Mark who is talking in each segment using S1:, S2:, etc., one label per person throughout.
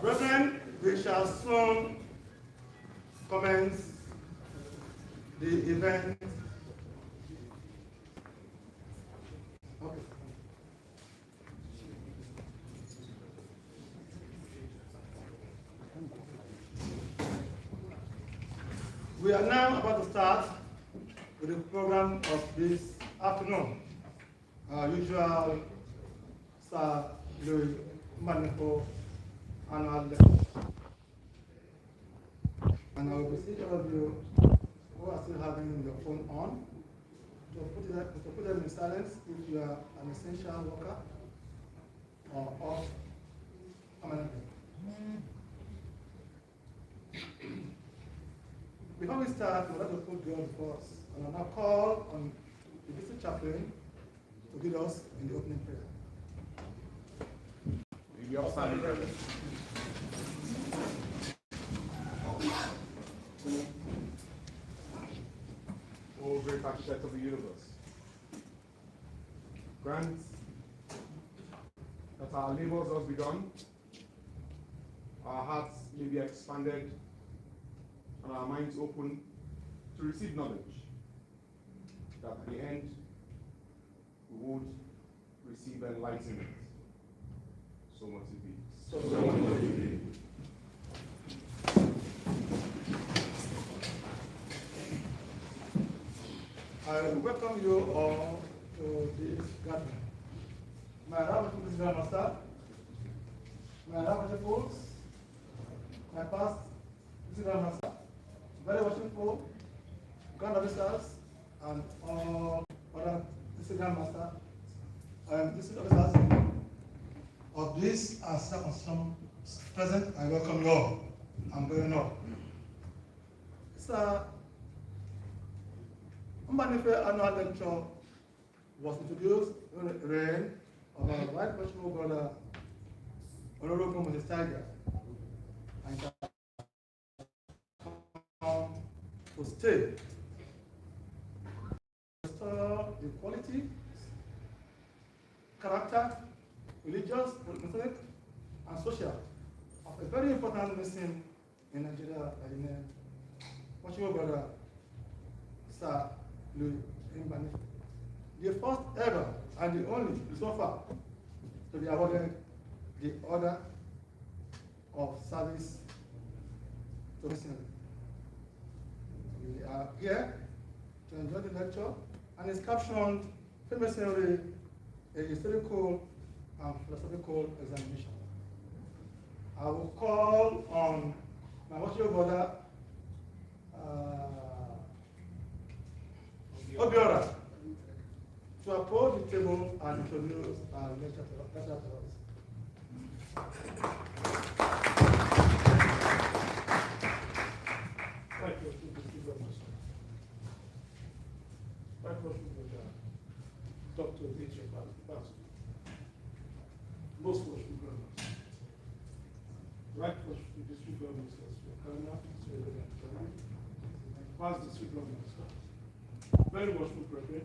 S1: Brethren, we shall soon commence the event. Okay. We are now about to start with the program of this afternoon. Our usual MBANEFO annual lecture. And I will beseech all of you who are still having your phone on to put them in silence if you are an essential worker or off permanently. Before we start, we'd like to put God before us, and I'll now call on the district chaplain to lead us in the opening prayer.
S2: O great architect of the universe, grant that our labors have begun, our hearts may be expanded, and our minds open to receive knowledge, that at the end we would receive enlightenment. So much it be. So much it be.
S1: I welcome you all to this gathering. My Honorable Master, my Honorable my past Master, very worshipful grand officers, and all other district master and district officers of this circumstance present. I welcome you all. I'm going on. Sir, MBANEFO annual lecture was introduced in the reign of our right personal brother, RWbro Mrs. Tiger, and to stay, restore the quality, character, religious, economic, and social of a very important mission in Nigeria by the name of your brother, Sir MBANEFO, the first ever and the only so far to be awarded the Order of Service to Missionary. We are here to enjoy the lecture, and it's captioned Freemasonry, a historical and philosophical examination. I will call on my worshipful brother, Obiora, to approach the table and introduce our lecture to us. Thank you. Dr. H. Most worshipful brothers. Right worshipful district governors, past district governors. Very worshipful brethren.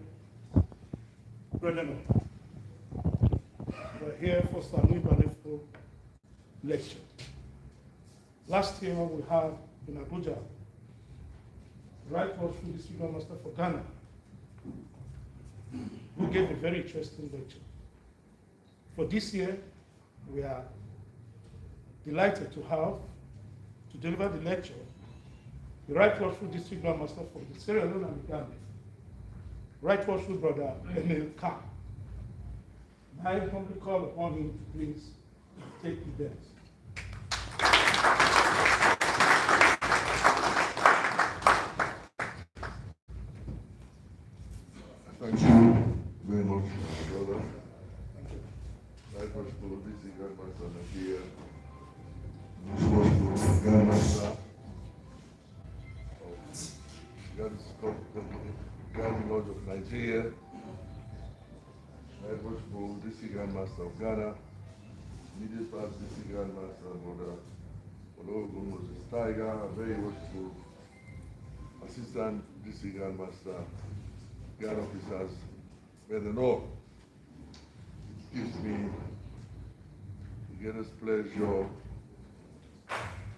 S1: We're here for some MBANEFO lecture. Last year we had in Abuja, right worshipful district governor for Ghana, who gave a very interesting lecture. For this year, we are delighted to have to deliver the lecture the right worshipful district grand master for the Sierra Leone and the Gambia, right worshipful brother EMILE CARR. I humbly call upon him to please state events.
S3: Thank you very much, brother. Right was to DC Grandmaster Nigeria. This was to Grandmaster of Grand Lodge of Nigeria. Right was to DC Grandmaster of Ghana. Immediate past DC Grandmaster brother Ologun Moses Tiger. Very much to Assistant DC Grandmaster Guard officers. May the Lord gives me the greatest pleasure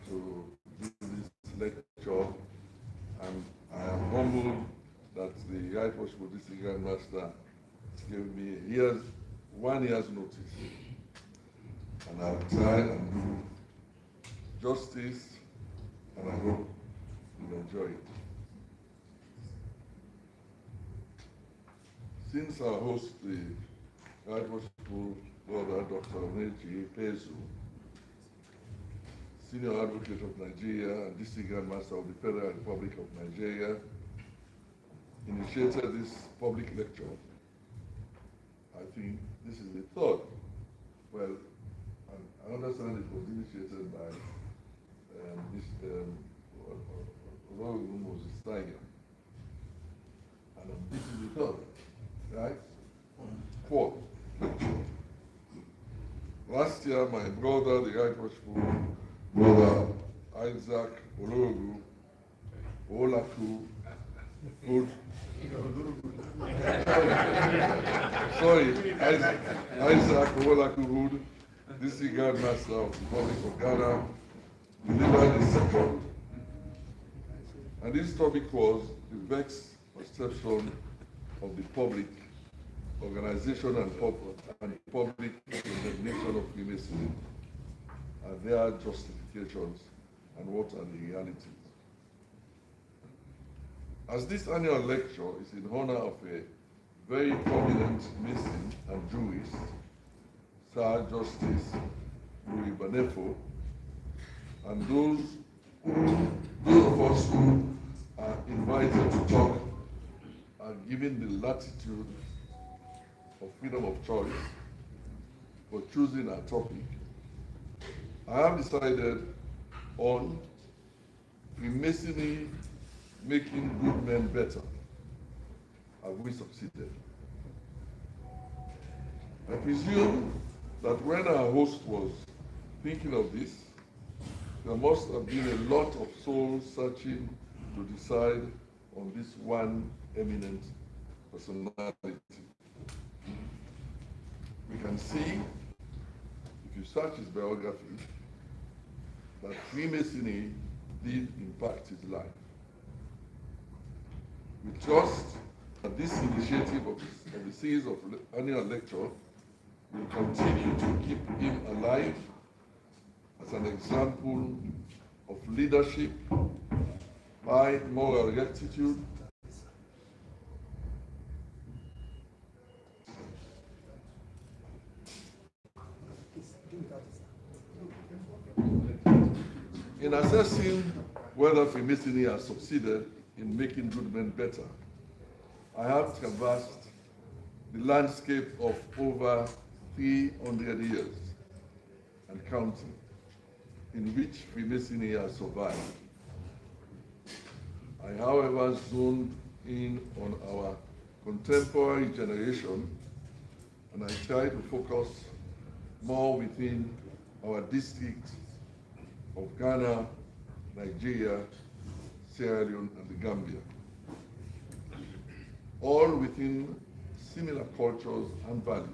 S3: to do this lecture, and I am humbled that the Right Worshipful District Grand Master gave me 1 year's notice, and I'll try and do justice, and I hope you'll enjoy it. Since I host the Right Worshipful Brother Dr. Onechi Pezu, Senior Advocate of Nigeria and District Grand Master of the Federal Republic of Nigeria, initiated this public lecture, I think this is the third. Well, I understand it was initiated by Ologun Moses Tiger, and this is the third. Right? Fourth. Last year, my brother, the Right Worshipful Brother Isaac Ologu Olaku Hood. Sorry, Isaac Olaku Hood, District Guard Master of the Republic of Ghana, delivered a second. And this topic was the vexed perception of the public organization and public condemnation of Freemasonry, and their justifications, and what are the realities. As this annual lecture is in honor of a very prominent Mason and jurist, Sir Justice RWbro, and those of us who are invited to talk are given the latitude of freedom of choice for choosing a topic, I have decided on Freemasonry making good men better. Have we succeeded? I presume that when our host was thinking of this, there must have been a lot of soul searching to decide on this one eminent personality. We can see, if you search his biography, that Freemasonry did impact his life. We trust that this initiative of the series of annual lecture will continue to keep him alive as an example of leadership, high moral rectitude, in assessing whether Freemasonry has succeeded in making good men better. I have traversed the landscape of over 300 years and counting, in which Freemasonry has survived. I, however, zoned in on our contemporary generation, and I try to focus more within our district of Ghana, Nigeria, Sierra Leone, and the Gambia, all within similar cultures and values.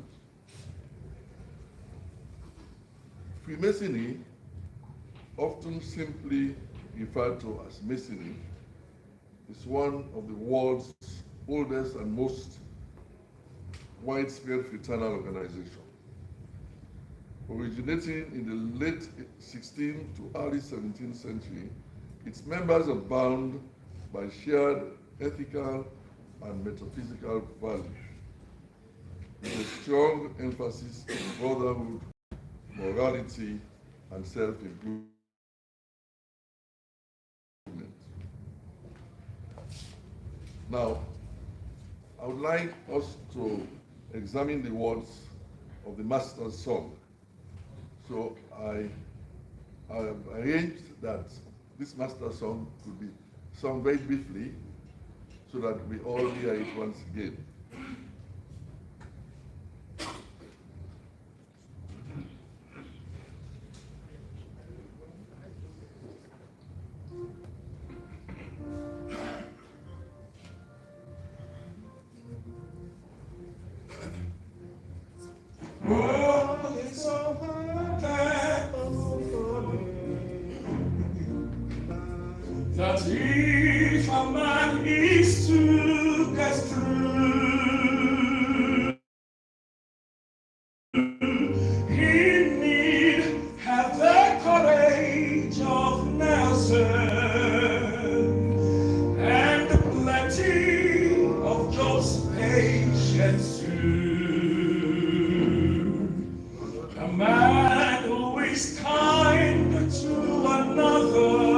S3: Freemasonry, often simply referred to as Masonry, is one of the world's oldest and most widespread fraternal organizations. Originating in the late 16th to early 17th century, its members are bound by shared ethical and metaphysical values, with a strong emphasis on brotherhood morality, and self-improvement. Now, I would like us to examine the words of the Master's song. So I arranged that this Master's song could be sung very briefly so that we all hear it once again.
S4: That if a man is to get through, he need have the courage of Nelson and plenty of Job's patience too. A man who is kind to another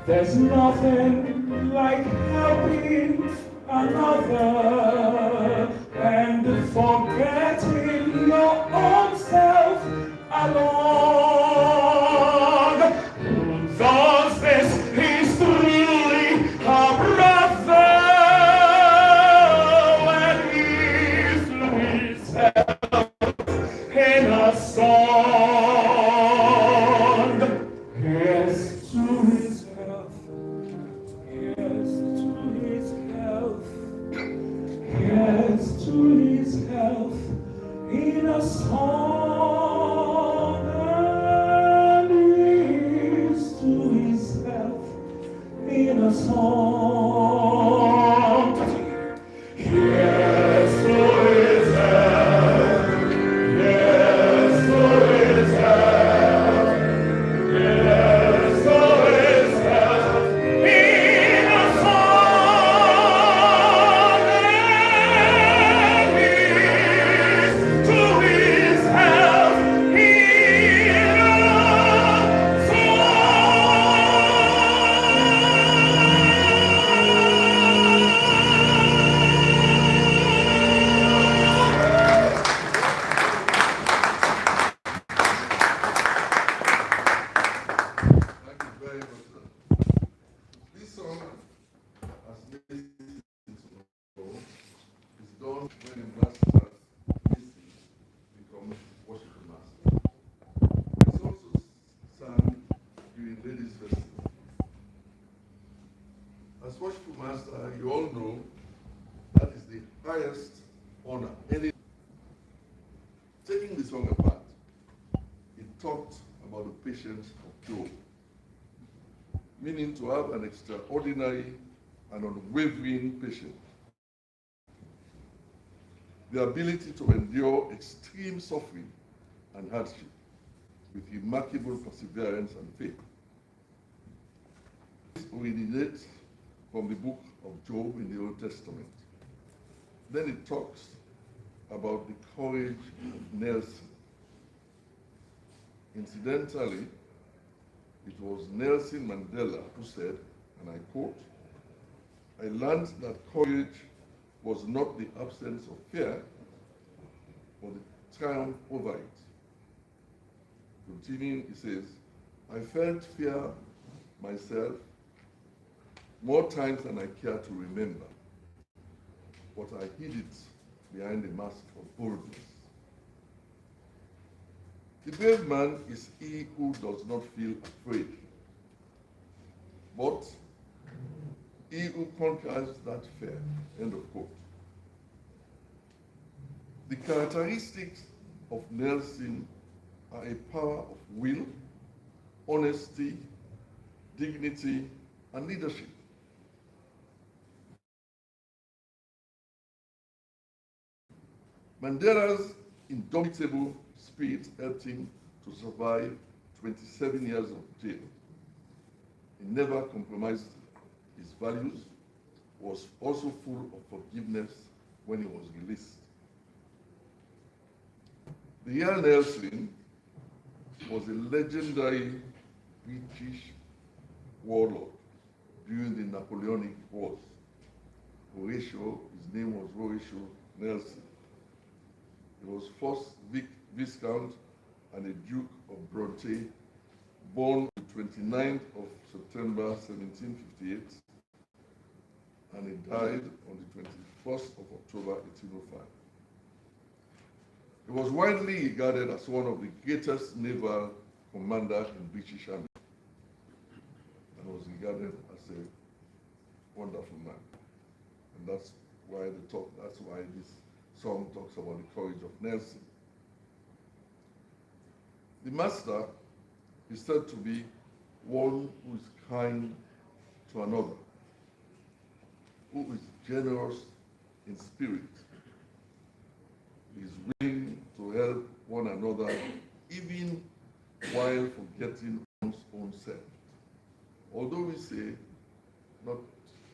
S4: There's nothing like helping another and forgetting your own self alone. Who does this is truly a brother. a song and is to his health in a song. Yes, to his health. Yes, to his health. Yes, to his health in a song and is to his health in a
S3: Thank you very much, sir. This song, as many know, is done when a master missing becomes worshipful master. It's also sung during ladies' festival. As worshipful master, you all know that is the highest honor. Taking the song apart, it talked about the patience of Job, meaning to have an extraordinary and unwavering patience. The ability to endure extreme suffering and hardship with remarkable perseverance and faith. This originates from the book of Job in the Old Testament. Then it talks about the courage of Nelson. Incidentally, it was Nelson Mandela who said, and I quote, "I learned that courage was not the absence of fear, but the triumph over it." Continuing, he says, "I felt fear myself more times than I care to remember, but I hid it behind a mask of boldness. The brave man is he who does not feel afraid, but he who conquers that fear." End of quote. The characteristics of Nelson are a power of will, honesty, dignity, and leadership. Mandela's indomitable spirit helped him to survive 27 years of jail. He never compromised his values, was also full of forgiveness when he was released. The real Nelson was a legendary British warlord during the Napoleonic Wars. Horatio, his name was Horatio Nelson. He was first Viscount and a Duke of Bronte, born on the 29th of September 1758, and he died on the 21st of October 1805. He was widely regarded as one of the greatest naval commanders in British Army, and was regarded as a wonderful man. And that's why this song talks about the courage of Nelson. The master is said to be one who is kind to another, who is generous in spirit, is willing to help one another even while forgetting one's own self. Although we say not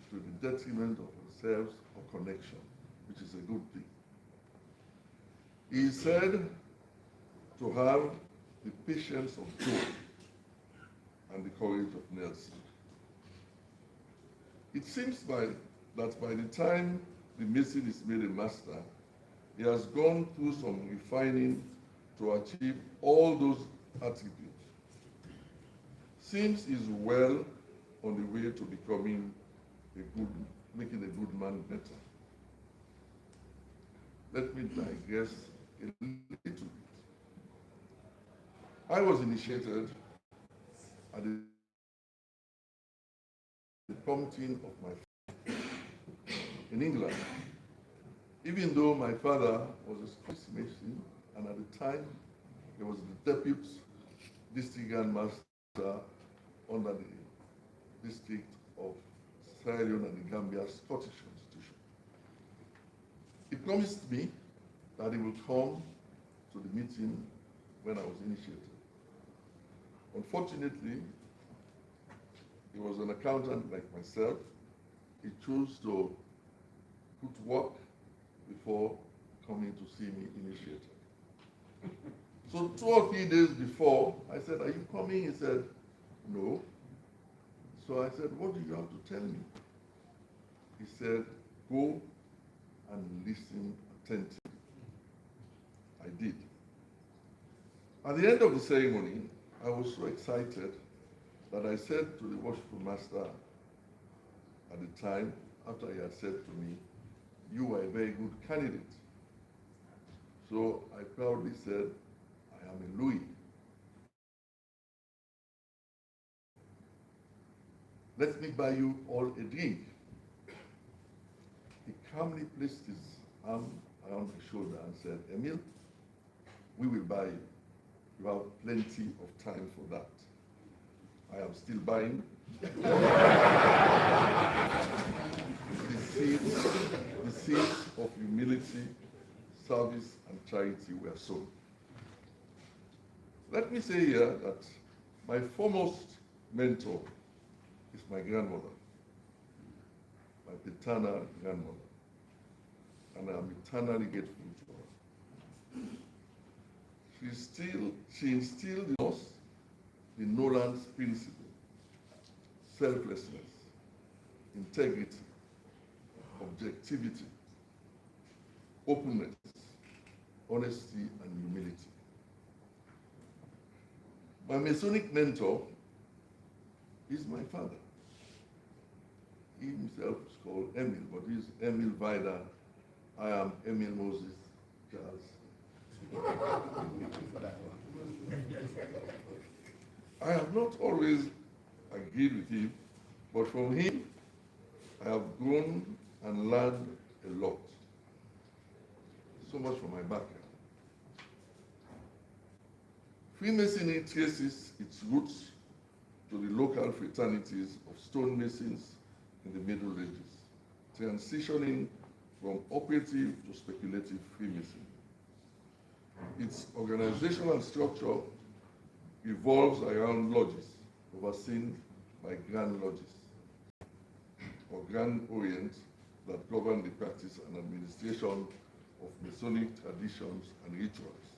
S3: to the detriment of ourselves or connection, which is a good thing. He is said to have the patience of Job and the courage of Nelson. It seems that by the time the mason is made a master, he has gone through some refining to achieve all those attributes. Seems he's well on the way to becoming making a good man better. Let me digress a little bit. I was initiated at the prompting of my father in England. Even though my father was a Swiss mason, and at the time, he was the deputy district grand master under the district of Sierra Leone and the Gambia Scottish Constitution. He promised me that he will come to the meeting when I was initiated. Unfortunately, he was an accountant like myself. He chose to put work before coming to see me initiated. So 2 or 3 days before, I said, "Are you coming?" He said, "No." So I said, "What do you have to tell me?" He said, "Go and listen attentively." I did. At the end of the ceremony, I was so excited that I said to the worshipful master at the time, after he had said to me, "You are a very good candidate." So I proudly said, "I am a Louis. Let me buy you all a drink." He calmly placed his arm around my shoulder and said, "Emile, we will buy you. You have plenty of time for that." I am still buying. The seeds of humility, service, and charity were sown. Let me say here that my foremost mentor is my grandmother, my paternal grandmother, and I am eternally grateful to her. She instilled in us the Nolan's principle: selflessness, integrity, objectivity, openness, honesty, and humility. My Masonic mentor is my father. He himself is called Emile, but he's Emile Vida. I am Emile Moses Charles. I have not always agreed with him, but from him I have grown and learned a lot. So much for my background. Freemasonry traces its roots to the local fraternities of stonemasons in the Middle Ages, transitioning from operative to speculative Freemasonry. Its organizational structure revolves around lodges, overseen by Grand Lodges, or Grand Orients, that govern the practice and administration of Masonic traditions and rituals.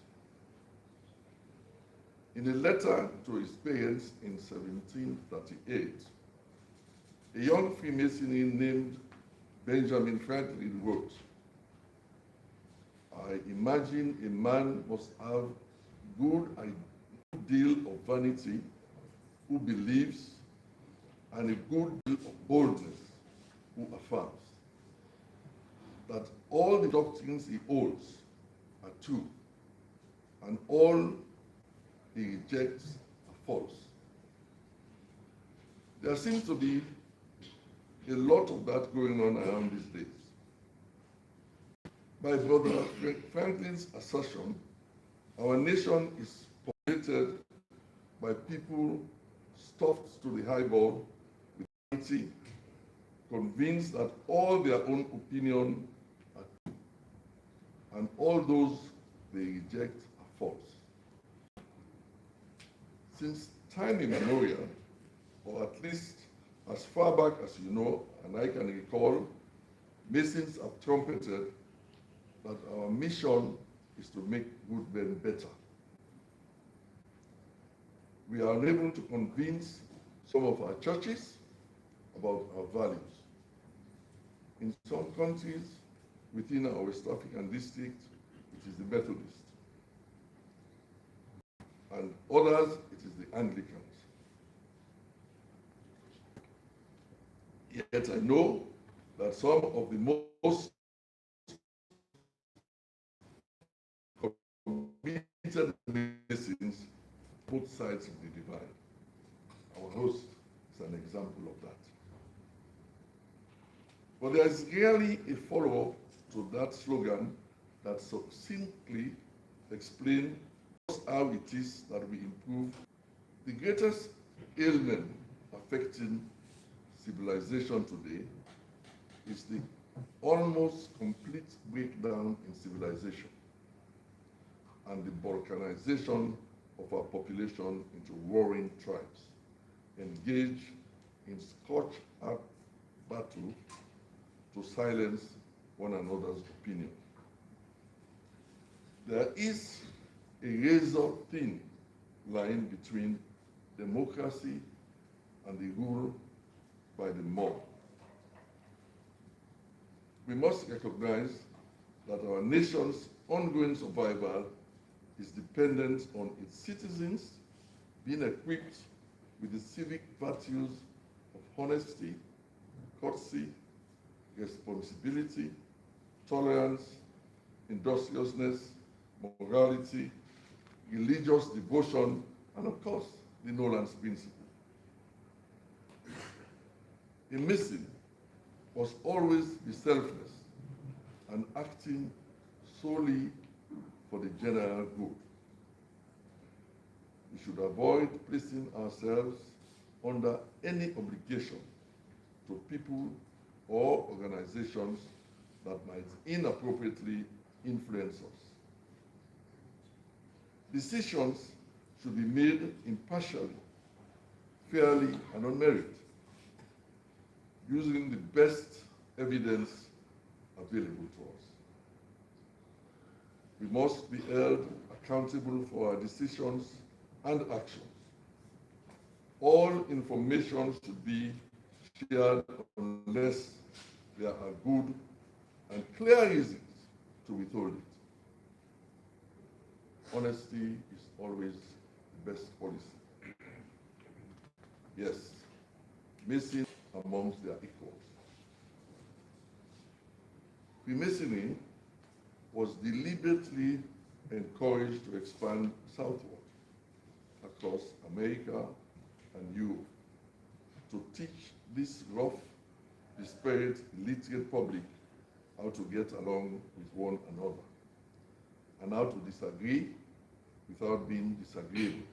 S3: In a letter to his parents in 1738, a young Freemason named Benjamin Franklin wrote, "I imagine a man must have a good deal of vanity who believes, and a good deal of boldness who affirms, that all the doctrines he holds are true, and all he rejects are false." There seems to be a lot of that going on around these days. By Brother Franklin's assertion, our nation is populated by people stuffed to the highball with vanity, convinced that all their own opinion are true, and all those they reject are false. Since time immemorial, or at least as far back as you know, and I can recall, Masons have trumpeted that our mission is to make good men better. We are unable to convince some of our churches about our values. In some countries within our West African district, it is the Methodists, and others, it is the Anglicans. Yet I know that some of the most committed Masons both sides of the divide. Our host is an example of that. But there is rarely a follow-up to that slogan that succinctly explain how it is that we improve. The greatest ailment affecting civilization today is the almost complete breakdown in civilization and the balkanization of our population into warring tribes, engaged in scorched-earth battle to silence one another's opinion. There is a razor-thin line between democracy and the rule by the mob. We must recognize that our nation's ongoing survival is dependent on its citizens being equipped with the civic virtues of honesty, courtesy, responsibility, tolerance, industriousness, morality, religious devotion, and of course, the Nolan's principle. A mission must always be selfless and acting solely for the general good. We should avoid placing ourselves under any obligation to people or organizations that might inappropriately influence us. Decisions should be made impartially, fairly, and on merit, using the best evidence available to us. We must be held accountable for our decisions and actions. All information should be shared unless there are good and clear reasons to withhold it. Honesty is always the best policy. Yes, Masons amongst their equals. Freemasonry was deliberately encouraged to expand southward across America and Europe to teach this rough, disparate, illiterate public how to get along with one another and how to disagree without being disagreeable,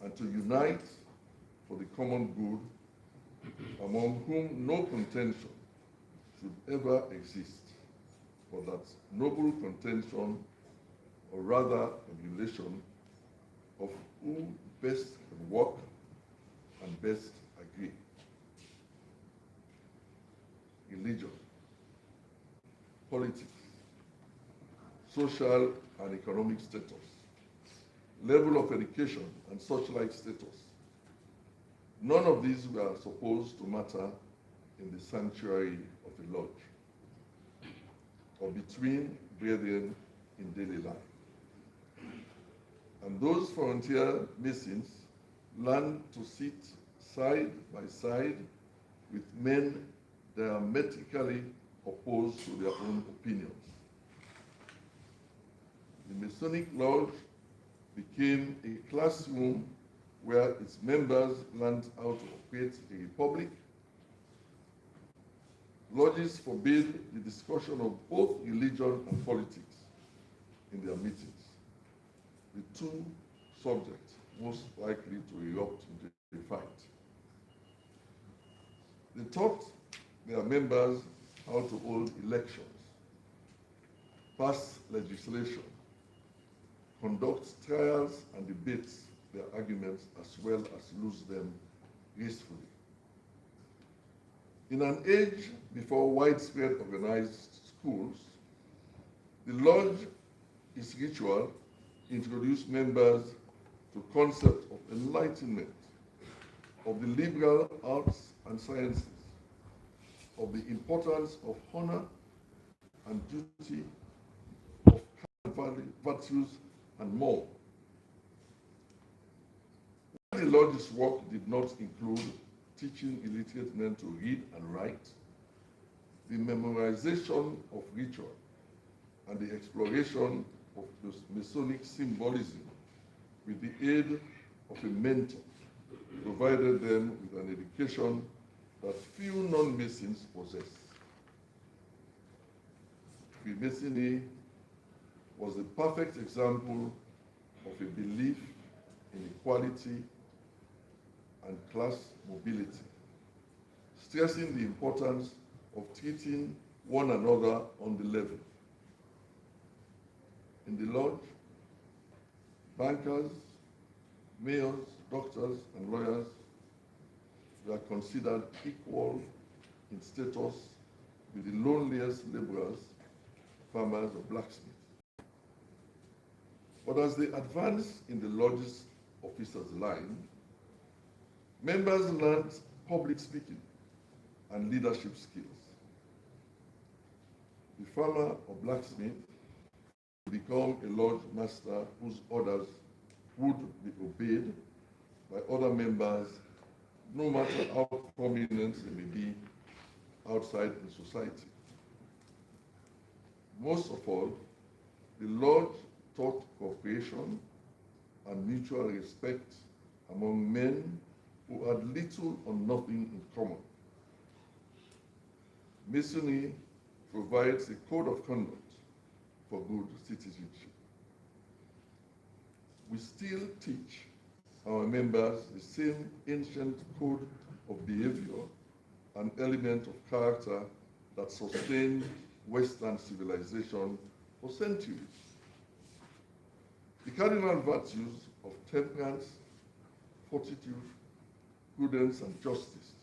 S3: and to unite for the common good, among whom no contention should ever exist, but that noble contention, or rather emulation, of who best can work and best agree. Religion, politics, social and economic status, level of education and such like status. None of these were supposed to matter in the sanctuary of a lodge or between brethren in daily life. And those frontier Masons learned to sit side by side with men diametrically opposed to their own opinions. The Masonic Lodge became a classroom where its members learned how to operate a republic. Lodges forbade the discussion of both religion and politics in their meetings, the two subjects most likely to erupt into a fight. They taught their members how to hold elections, pass legislation, conduct trials and debates their arguments, as well as lose them gracefully. In an age before widespread organized schools, the lodge, its ritual, introduced members to concept of enlightenment, of the liberal arts and sciences, of the importance of honor and duty, of virtues, and more. While the lodge's work did not include teaching illiterate men to read and write, the memorization of ritual and the exploration of Masonic symbolism with the aid of a mentor provided them with an education that few non-Masons possess. Freemasonry was a perfect example of a belief in equality and class mobility, stressing the importance of treating one another on the level. In the lodge, bankers, mayors, doctors, and lawyers were considered equal in status with the loneliest laborers, farmers, or blacksmiths. But as they advanced in the lodge's officers' line, members learned public speaking and leadership skills. The farmer or blacksmith would become a lodge master whose orders would be obeyed by other members, no matter how prominent they may be outside in society. Most of all, the lodge taught cooperation and mutual respect among men who had little or nothing in common. Masonry provides a code of conduct for good citizenship. We still teach our members the same ancient code of behavior and element of character that sustained Western civilization for centuries. The cardinal virtues of temperance, fortitude, prudence, and justice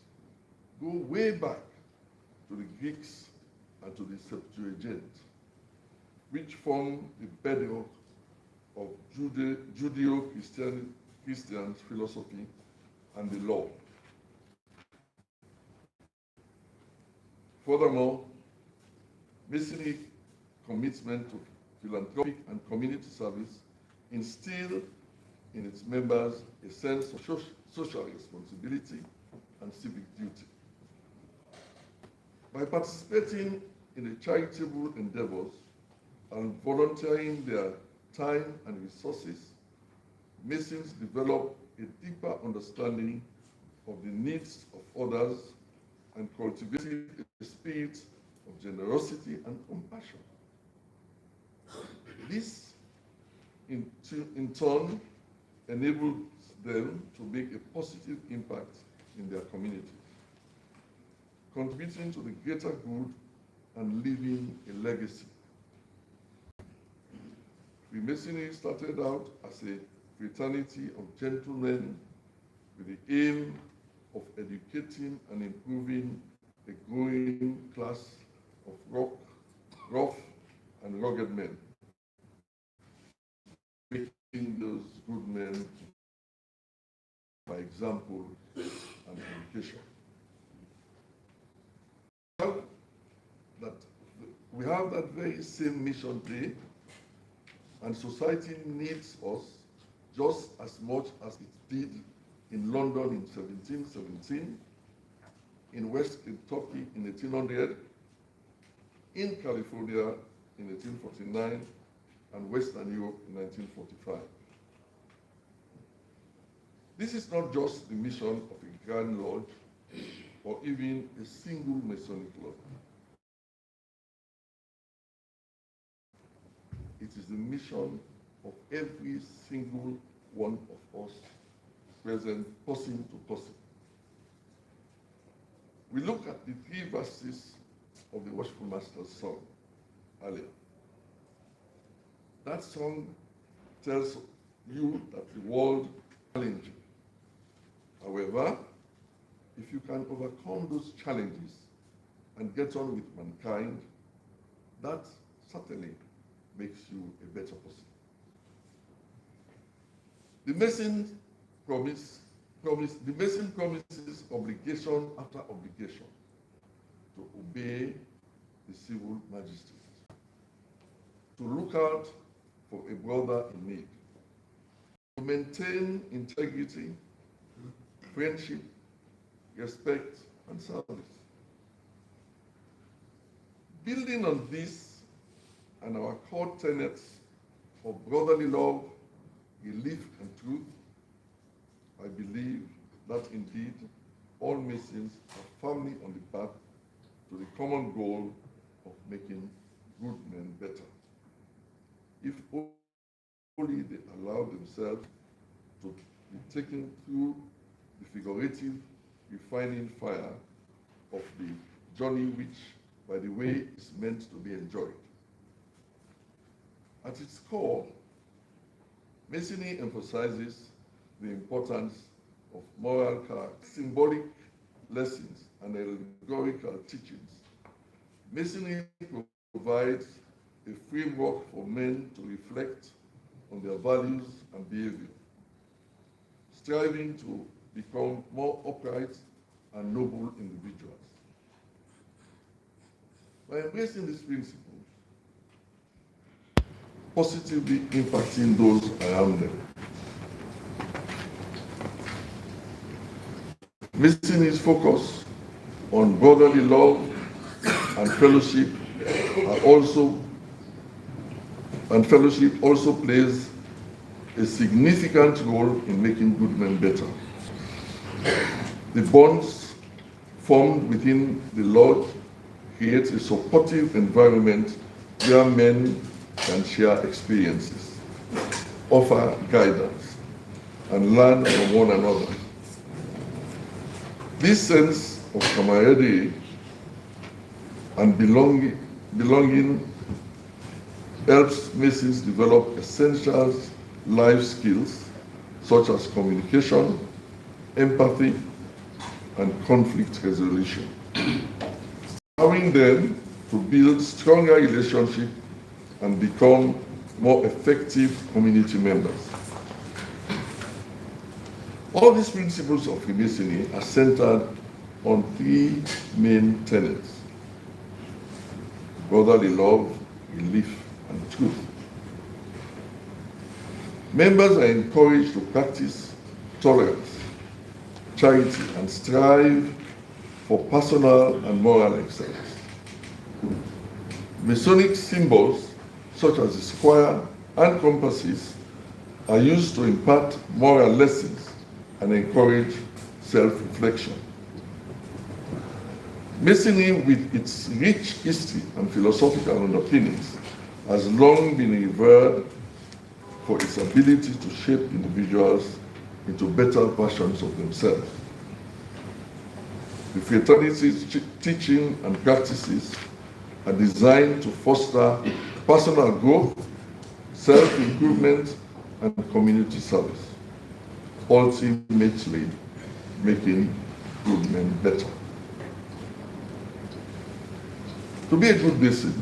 S3: go way back to the Greeks and to the Septuagint, which form the bedrock of Judeo-Christian philosophy and the law. Furthermore, Masonry commitment to philanthropic and community service instill in its members a sense of social responsibility and civic duty. By participating in the charitable endeavors and volunteering their time and resources, Masons develop a deeper understanding of the needs of others and cultivate a spirit of generosity and compassion. This, in turn, enables them to make a positive impact in their communities, contributing to the greater good and leaving a legacy. Freemasonry started out as a fraternity of gentlemen with the aim of educating and improving a growing class of rough and rugged men, making those good men by example and education. We have that very same mission today, and society needs us just as much as it did in London in 1717, in West Kentucky in 1800, in California in 1849, and Western Europe in 1945. This is not just the mission of a Grand Lodge or even a single Masonic club. It is the mission of every single one of us present, person to person. We look at the 3 verses of the Worshipful Master's song earlier. That song tells you that the world is challenging. However, if you can overcome those challenges and get on with mankind, that certainly makes you a better person. The Mason promises obligation after obligation to obey the civil magistrate, to look out for a brother in need, to maintain integrity, friendship, respect, and service. Building on this and our core tenets of brotherly love, belief, and truth, I believe that indeed all Masons are firmly on the path to the common goal of making good men better. if only they allow themselves to be taken through the figurative refining fire of the journey which, by the way, is meant to be enjoyed. At its core, Masonry emphasizes the importance of moral character, symbolic lessons, and allegorical teachings. Masonry provides a framework for men to reflect on their values and behavior, striving to become more upright and noble individuals. By embracing these principles, positively impacting those around them, Masonry's focus on brotherly love and fellowship also plays a significant role in making good men better. The bonds formed within the Lodge create a supportive environment where men can share experiences, offer guidance, and learn from one another. This sense of camaraderie and belonging helps Masons develop essential life skills such as communication, empathy, and conflict resolution, allowing them to build stronger relationships and become more effective community members. All these principles of Freemasonry are centered on three main tenets: brotherly love, belief, and truth. Members are encouraged to practice tolerance, charity, and strive for personal and moral excellence. Masonic symbols such as the square and compasses are used to impart moral lessons and encourage self-reflection. Masonry, with its rich history and philosophical underpinnings, has long been revered for its ability to shape individuals into better versions of themselves. The fraternity's teaching and practices are designed to foster personal growth, self-improvement, and community service, ultimately making good men better. To be a good Mason,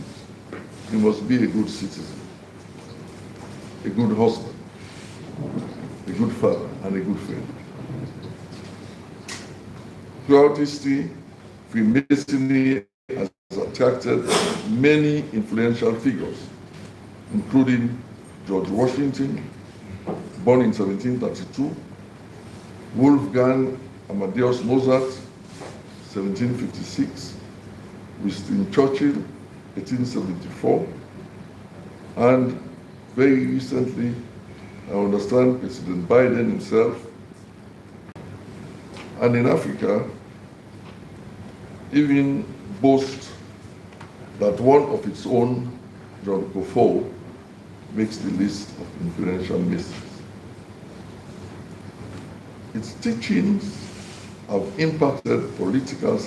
S3: you must be a good citizen, a good husband, a good father, and a good friend. Throughout history, Freemasonry has attracted many influential figures, including George Washington, born in 1732, Wolfgang Amadeus Mozart, 1756, Winston Churchill, 1874, and very recently, I understand, President Biden himself. And in Africa, even boasts that one of its own, John Kufuor, makes the list of influential Masons. Its teachings have impacted political,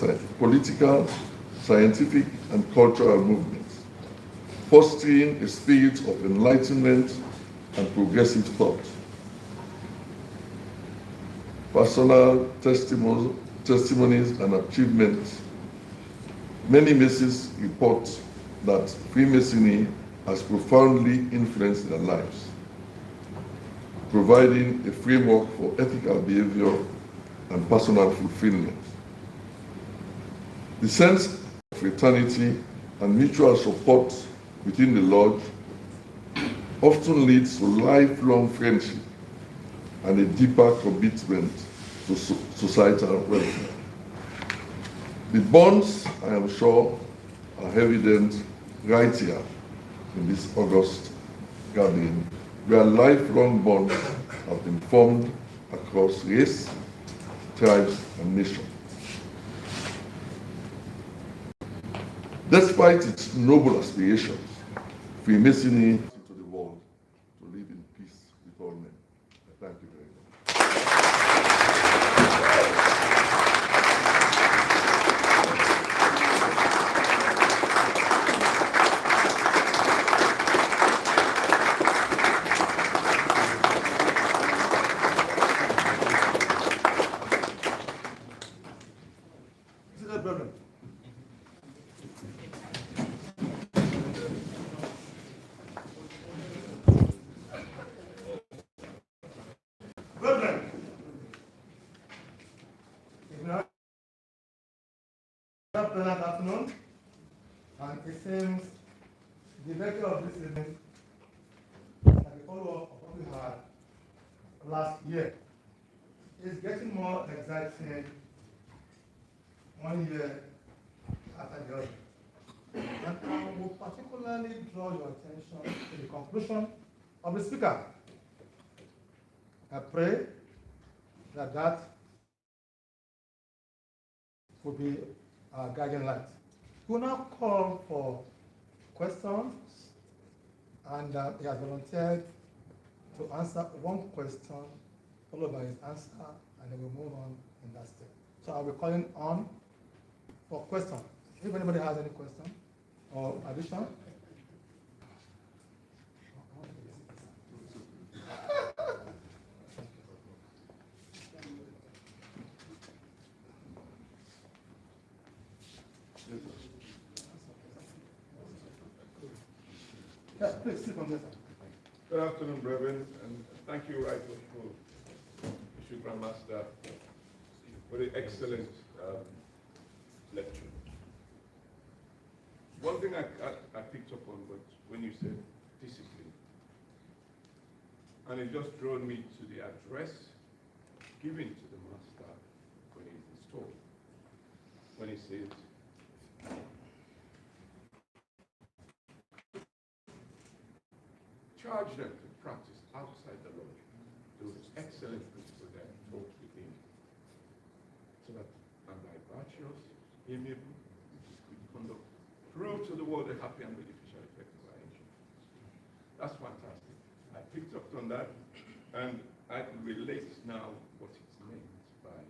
S3: scientific, and cultural movements, fostering a spirit of enlightenment and progressive thought. Personal testimonies and achievements. Many Masons report that Freemasonry has profoundly influenced their lives, providing a framework for ethical behavior and personal fulfillment. The sense of fraternity and mutual support within the Lodge often leads to lifelong friendship and a deeper commitment to societal welfare. The bonds, I am sure, are evident right here in this August gathering, where lifelong bonds have been formed across race, tribes, and nations. Despite its noble aspirations, Freemasonry to the world
S1: pleasant afternoon, and it seems the lecture of this evening is a follow-up of what we had last year. It's getting more exciting 1 year after the other. And I will particularly draw your attention to the conclusion of the speaker. I pray that that will be our guiding light. We will now call for questions, and he has volunteered to answer one question, followed by his answer, and then we'll move on in that step. So I'll be calling on for questions. If anybody has any question or addition. Yes, please, sit on this.
S5: Good afternoon, brethren, and thank you, Right Honorable Bishop Grandmaster, for the excellent lecture. One thing I picked up on was when you said discipline, and it just drew me to the address given to the master when he's installed, when he says, charge them to practice outside the law those excellent principles that are taught within, so that I'm virtuous, amiable, good conduct, prove to the world the happy and beneficial effect of our action. That's fantastic. I picked up on that, and I can relate now what it's meant by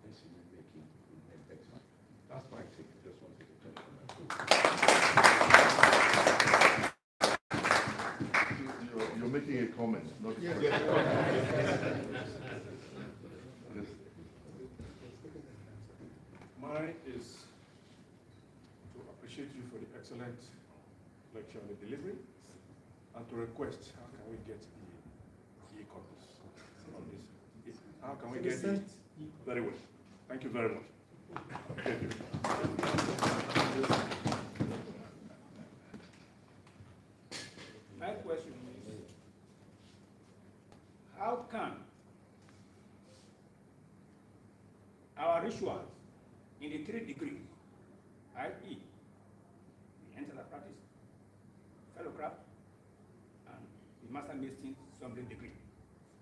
S5: decision making and excellence. That's my take. I just wanted to touch on that.
S3: You're making a comment, not a question. Yes.
S6: Mine is to appreciate you for the excellent lecture on the delivery, and to request how can we get the e-copies on this. How can we get it? Very well. Thank you very much. Thank you.
S7: My question is, how can our rituals in the 3 degrees, i.e., the enter practice, fellow craft, and the master medicine sovereign degree,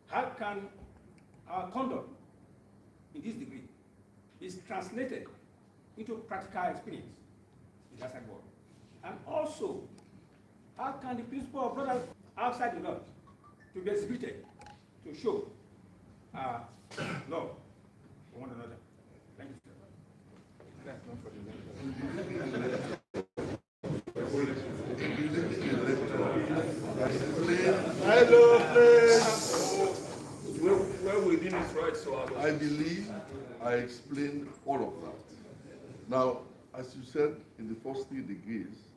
S7: how can our conduct in this degree is translated into practical experience in the outside world? And also, how can the principle of brotherhood outside the Lord to be exhibited to show love for one another? Thank you, sir. That's not for
S1: Hello, friends.
S5: Well within his right, so
S3: I believe I explained all of that. Now, as you said, in the first 3 degrees,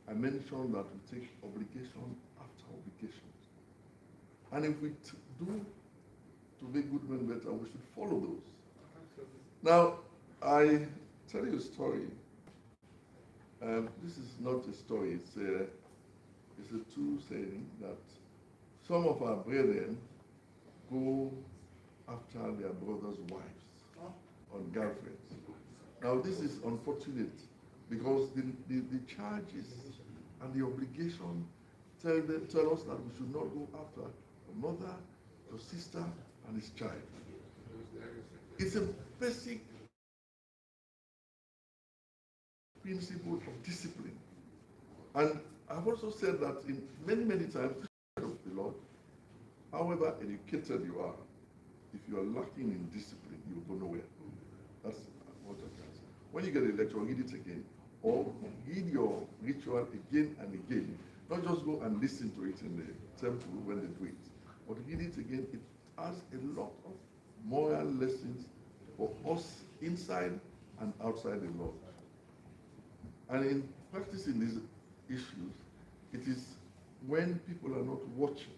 S3: I mentioned that we take obligation after obligation. And if we do to make good men better, we should follow those. Now, I tell you a story. This is not a story, it's a true saying that some of our brethren go after their brothers' wives or girlfriends. Now, this is unfortunate because the charges and the obligation tell us that we should not go after a mother, your sister, and his child. It's a basic principle of discipline. And I've also said that in many times of the Lord, however educated you are, if you are lacking in discipline, you will go nowhere. That's what I can say. When you get a lecture, read it again, or read your ritual again and again. Not just go and listen to it in the temple when they do it, but read it again. It has a lot of moral lessons for us inside and outside the Lord. And in practicing these issues, it is when people are not watching.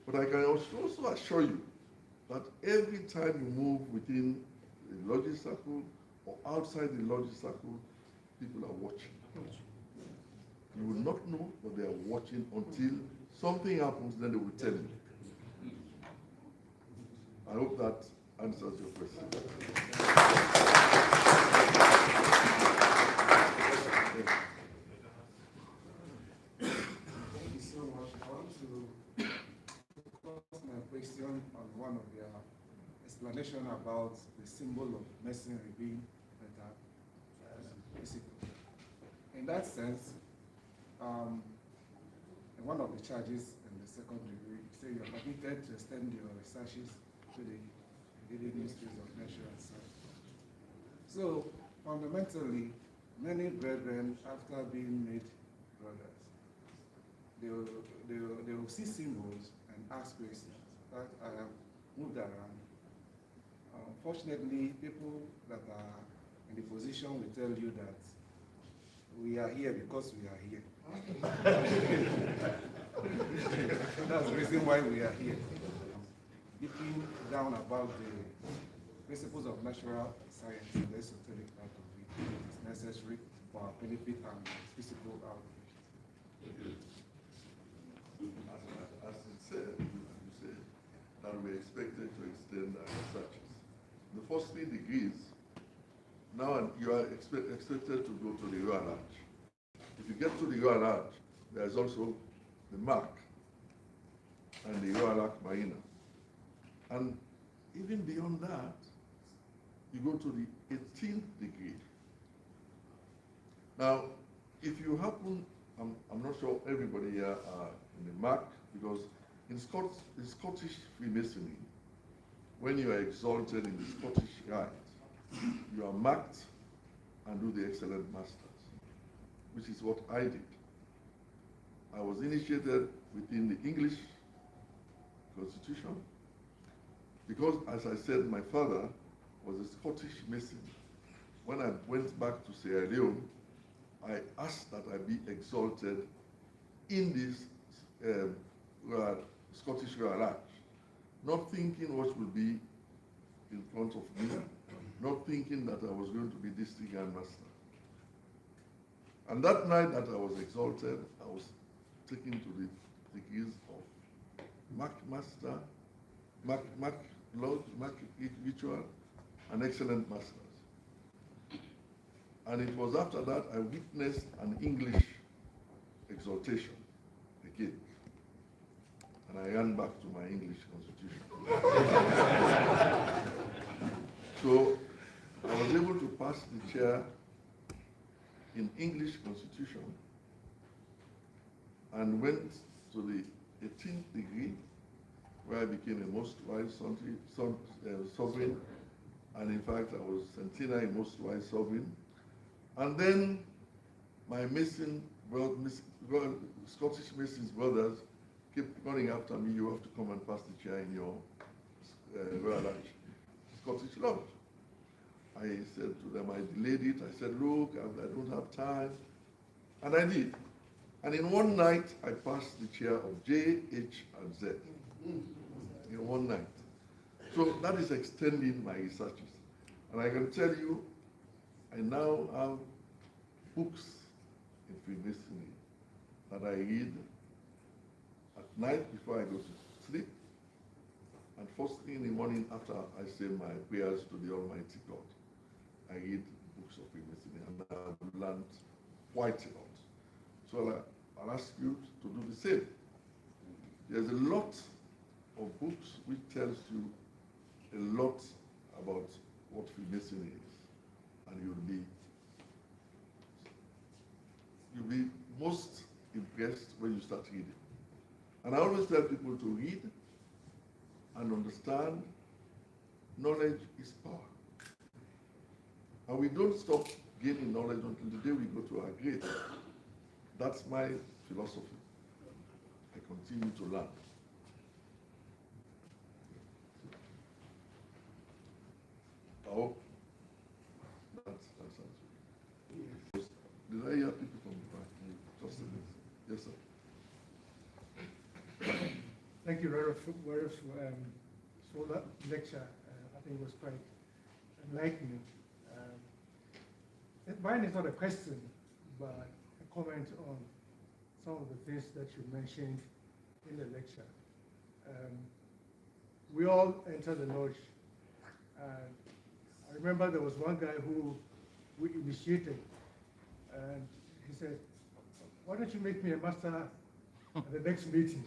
S3: But I can also assure you that every time you move within a logic circle or outside the lodge circle, people are watching. You will not know, but they are watching until something happens, then they will tell you. I hope that answers your question.
S8: Thank you so much. I want to focus my question on one of their explanation about the symbol of masonry being physical. In that sense, in one of the charges in the second degree, you say you are permitted to extend your researches to the hidden mysteries of nature and science. So fundamentally, many brethren, after being made brothers, they will see symbols and ask questions that I have moved around. Unfortunately, people that are in the position will tell you that we are here because we are here. That's the reason why we are here. Deeping down about the principles of natural science and the esoteric part of it is necessary for our benefit and physical outreach.
S3: As it said, you said that we are expected to extend our researches. The first 3 degrees, now you are expected to go to the Royal Arch. If you get to the Royal Arch, there is also the Mark and the Royal Arch Marina. And even beyond that, you go to the 18th degree. Now, if you happen, I'm not sure everybody here are in the Mark, because in Scottish Freemasonry, when you are exalted in the Scottish Rite, you are marked and do the Excellent Masters, which is what I did. I was initiated within the English Constitution because, as I said, my father was a Scottish Mason. When I went back to Sierra Leone, I asked that I be exalted in this Scottish Royal Arch, not thinking what would be in front of me, not thinking that I was going to be district Grand Master. And that night that I was exalted, I was taken to the degrees of Mark Master, Mark Lord, Mark Ritual, and Excellent Masters. And it was after that I witnessed an English exaltation again. And I ran back to my English Constitution. So I was able to pass the chair in English Constitution and went to the 18th degree, where I became a most wise sovereign, and in fact I was centenary most wise sovereign. And then my Scottish Masons brothers kept running after me. You have to come and pass the chair in your Royal Arch Scottish Lodge. I said to them, I delayed it. I said, look, I don't have time. And I did. And in one night, I passed the chair of J, H, and Z. In one night. So that is extending my researches. And I can tell you, I now have books in Freemasonry that I read at night before I go to sleep, and first thing in the morning after I say my prayers to the Almighty God. I read books of Freemasonry, and I've learned quite a lot. So I'll ask you to do the same. There's a lot of books which tells you a lot about what Freemasonry is, and you'll be most impressed when you start reading. And I always tell people to read and understand. Knowledge is power. And we don't stop gaining knowledge until the day we go to our grave. That's my philosophy. I continue to learn. I hope that's answered. Yes. Did I hear people from the back? Just a minute. Yes, sir.
S1: Thank you, Reverend, for that lecture. I think it was quite enlightening. Mine is not a question, but a comment on some of the things that you mentioned in the lecture. We all entered the lodge, and I remember there was one guy who we initiated, and he said, "Why don't you make me a master at the next meeting?"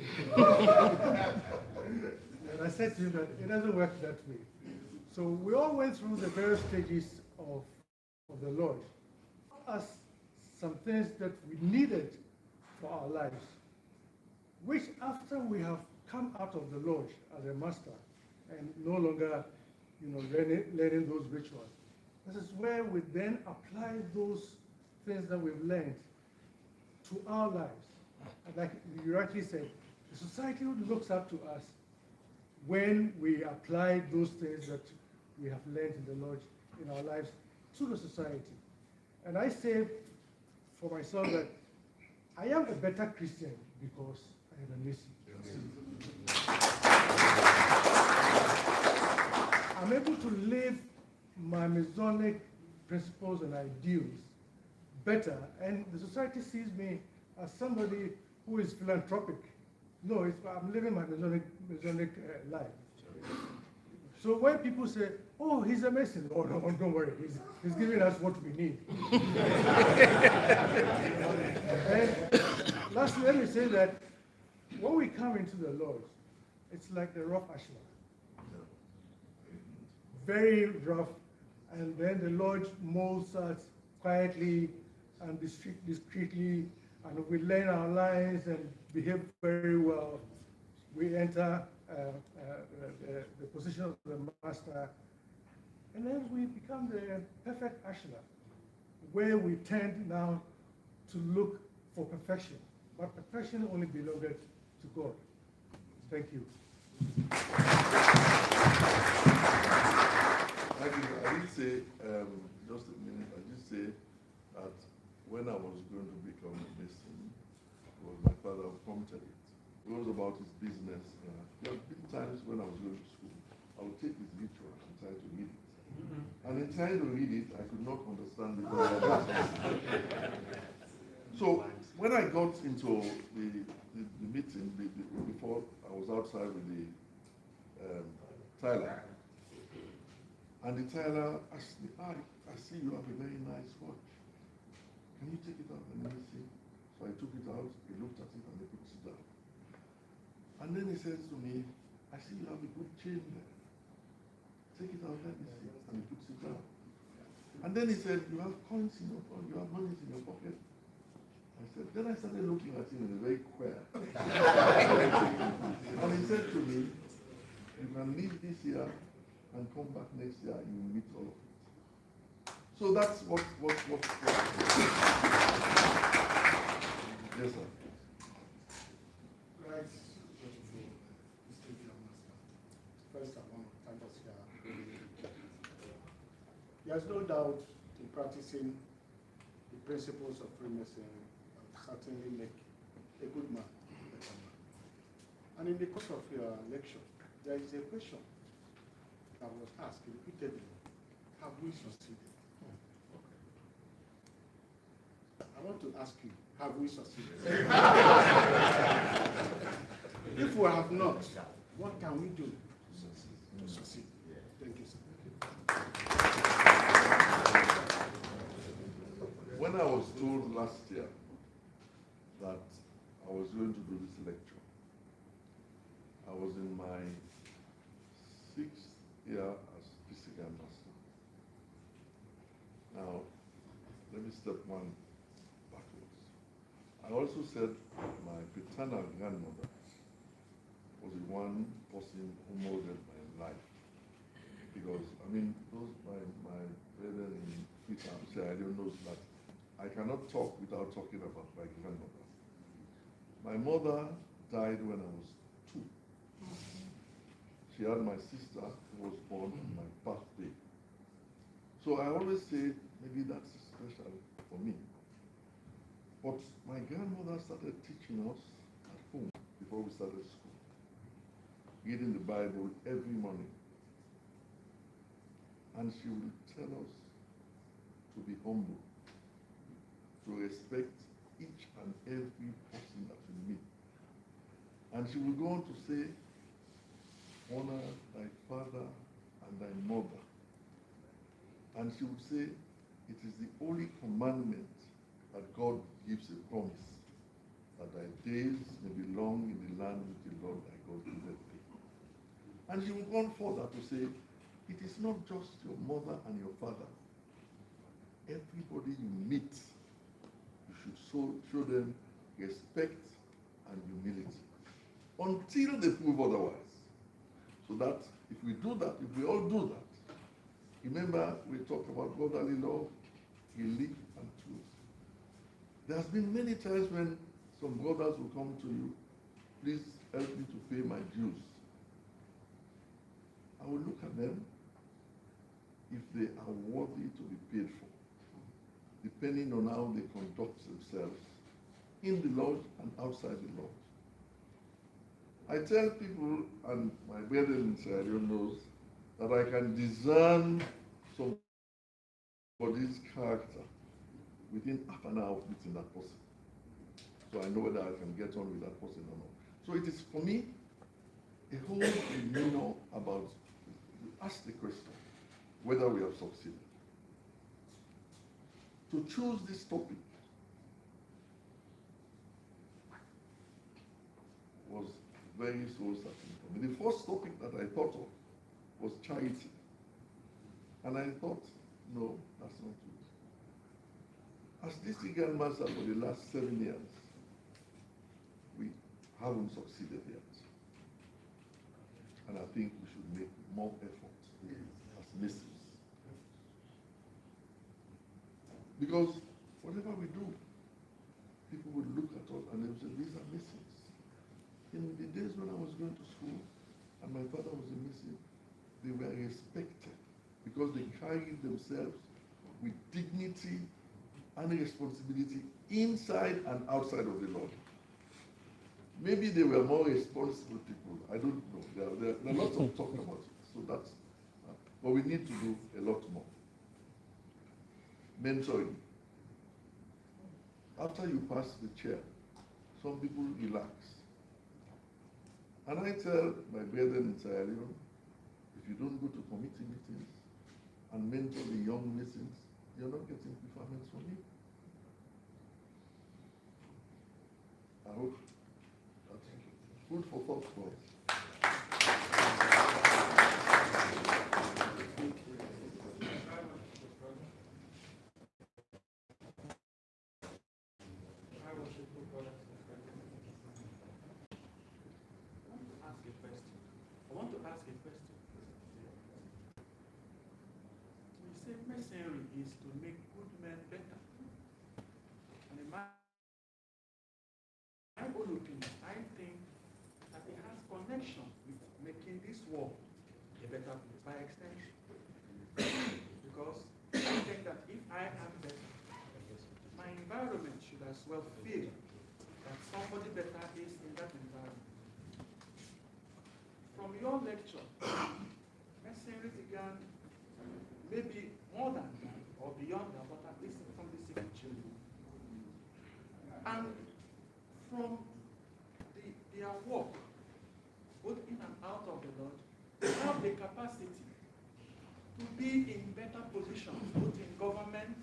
S1: And I said to him that it doesn't work that way. So we all went through the various stages of the lodge, as some things that we needed for our lives, which after we have come out of the lodge as a master and no longer, learning those rituals, this is where we then apply those things that we've learned to our lives. And like you rightly said, the society looks up to us when we apply those things that we have learned in the lodge in our lives to the society. And I say for myself that I am a better Christian because I am a Mason. I'm able to live my Masonic principles and ideals better, and the society sees me as somebody who is philanthropic. No, I'm living my Masonic life. So when people say, "Oh, he's a Mason," oh no, don't worry, he's giving us what we need. And lastly, let me say that when we come into the lodge, it's like the rough ashlar. Very rough, and then the lodge molds us quietly and discreetly, and we learn our lines and behave very well. We enter the position of the master, and then we become the perfect ashlar, where we tend now to look for perfection, but perfection only belongs to God. Thank you.
S3: I did say, just a minute, I did say that when I was going to become a Mason, it was my father who prompted it. It was about his business. There have been times when I was going to school, I would take his ritual and try to read it. And in trying to read it, I could not understand it. So when I got into the meeting, before I was outside with the Tyler, and the Tyler asked me, I see you have a very nice watch. Can you take it out and let me see? So I took it out, he looked at it and he put it down. And then he says to me, I see you have a good chain there. Take it out, let me see. And he puts it down. And then he said, you have coins in your pocket, you have money in your pocket. Then I started looking at him in a very queer. And he said to me, you can leave this year and come back next year, you will meet all of it. So that's what. Yes, sir.
S8: Right. First, I want to thank us here. There's no doubt in practicing the principles of Freemasonry will certainly make a good man a better man. And in the course of your lecture, there is a question that was asked repeatedly: have we succeeded? I want to ask you, have we succeeded? If we have not, what can we do to succeed? Thank you, sir.
S3: When I was told last year that I was going to do this lecture, I was in my 6th year as physical master. Now, let me step one backwards. I also said my paternal grandmother was the one person who molded my life. Because, my brethren in Freetown say I don't know that I cannot talk without talking about my grandmother. My mother died when I was 2. She had my sister who was born on my birthday. So I always say maybe that's special for me. But my grandmother started teaching us at home before we started school, reading the Bible every morning. And she would tell us to be humble. to respect each and every person that you meet. And she will go on to say, honor thy father and thy mother. And she would say, it is the only commandment that God gives a promise, that thy days may be long in the land which the Lord thy God giveth thee. And she will go on further to say, it is not just your mother and your father. Everybody you meet, you should show them respect and humility until they prove otherwise. So that if we do that, if we all do that, remember we talked about brotherly love, relief, and truth. There has been many times when some brothers will come to you, please help me to pay my dues. I will look at them if they are worthy to be paid for, depending on how they conduct themselves in the lodge and outside the lodge. I tell people, and my brother in Sierra Leone knows, that I can discern somebody's character within half an hour of meeting that person. So I know whether I can get on with that person or not. So it is, for me, a whole demeanor about, ask the question, whether we have succeeded. To choose this topic was very soul-searching for me. The first topic that I thought of was charity. And I thought, no, that's not true. As district grand master for the last 7 years, we haven't succeeded yet. And I think we should make more effort as missions. Because whatever we do, people would look at us and they would say, these are missions. In the days when I was going to school and my father was a mission, they were respected because they carried themselves with dignity and responsibility inside and outside of the Lord. Maybe they were more responsible people. I don't know. There are lots of talk about it. So that's, but we need to do a lot more. Mentoring. After you pass the chair, some people relax. And I tell my brethren in Sierra Leone, if you don't go to committee meetings and mentor the young Masons, you're not getting preferments from me. I hope that's food for thought for us.
S1: I want to ask a question. We say masonry is to make good men better. And in my own opinion, I think that it has connection with making this world a better place by extension. Because I think that if I am better, my environment should as well feel that somebody better is in that environment. From your lecture, masonry began maybe more than that or beyond that, but at least from the secret children. And from their work, both in and out of the Lord, they have the capacity to be in better positions, both in government,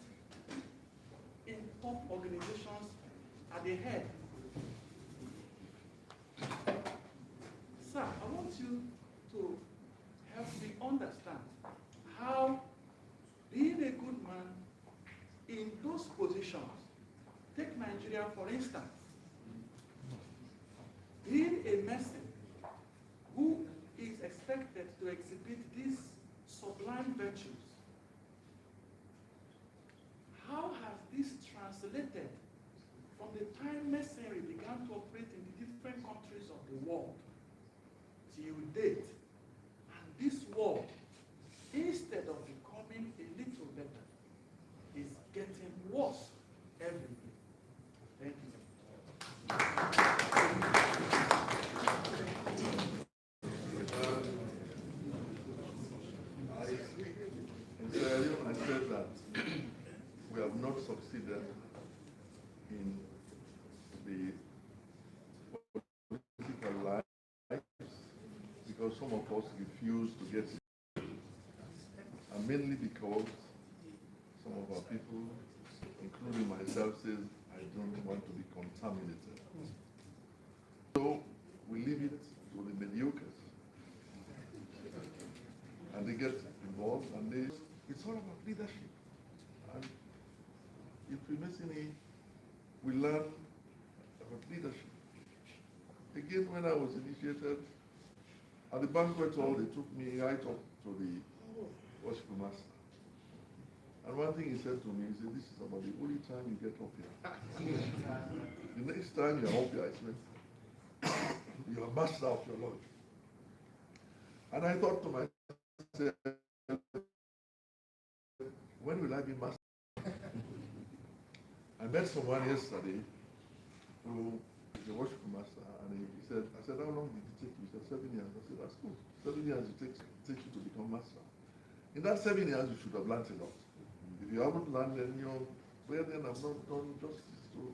S1: in top organizations, at the head. Sir, I want you to help me understand how being a good man in those positions, take Nigeria for instance, being a Mason who is expected to exhibit these sublime virtues, how has this translated from the time Masonry began to operate in the different countries of the world till date, and this world, instead of becoming a little better, is getting worse every day. Thank you.
S3: In Sierra Leone, I said that we have not succeeded some of us refuse to get it. And mainly because some of our people, including myself, says, I don't want to be contaminated. So we leave it to the mediocres. And they get involved, and it's all about leadership. And in Freemasonry, we learn about leadership. Again, when I was initiated, at the banquet hall, they took me right up to the worship master. And one thing he said to me, he said, this is about the only time you get up here. The next time you're up here, I said, you're a master of your lodge. And I thought to myself, when will I be master? I met someone yesterday who is the worship master, and he said, I said, how long did it take you? He said, 7 years. I said, that's good. 7 years it takes you to become master. In that 7 years, you should have learned a lot. If you haven't learned, then you're, well, then I've not done justice to you.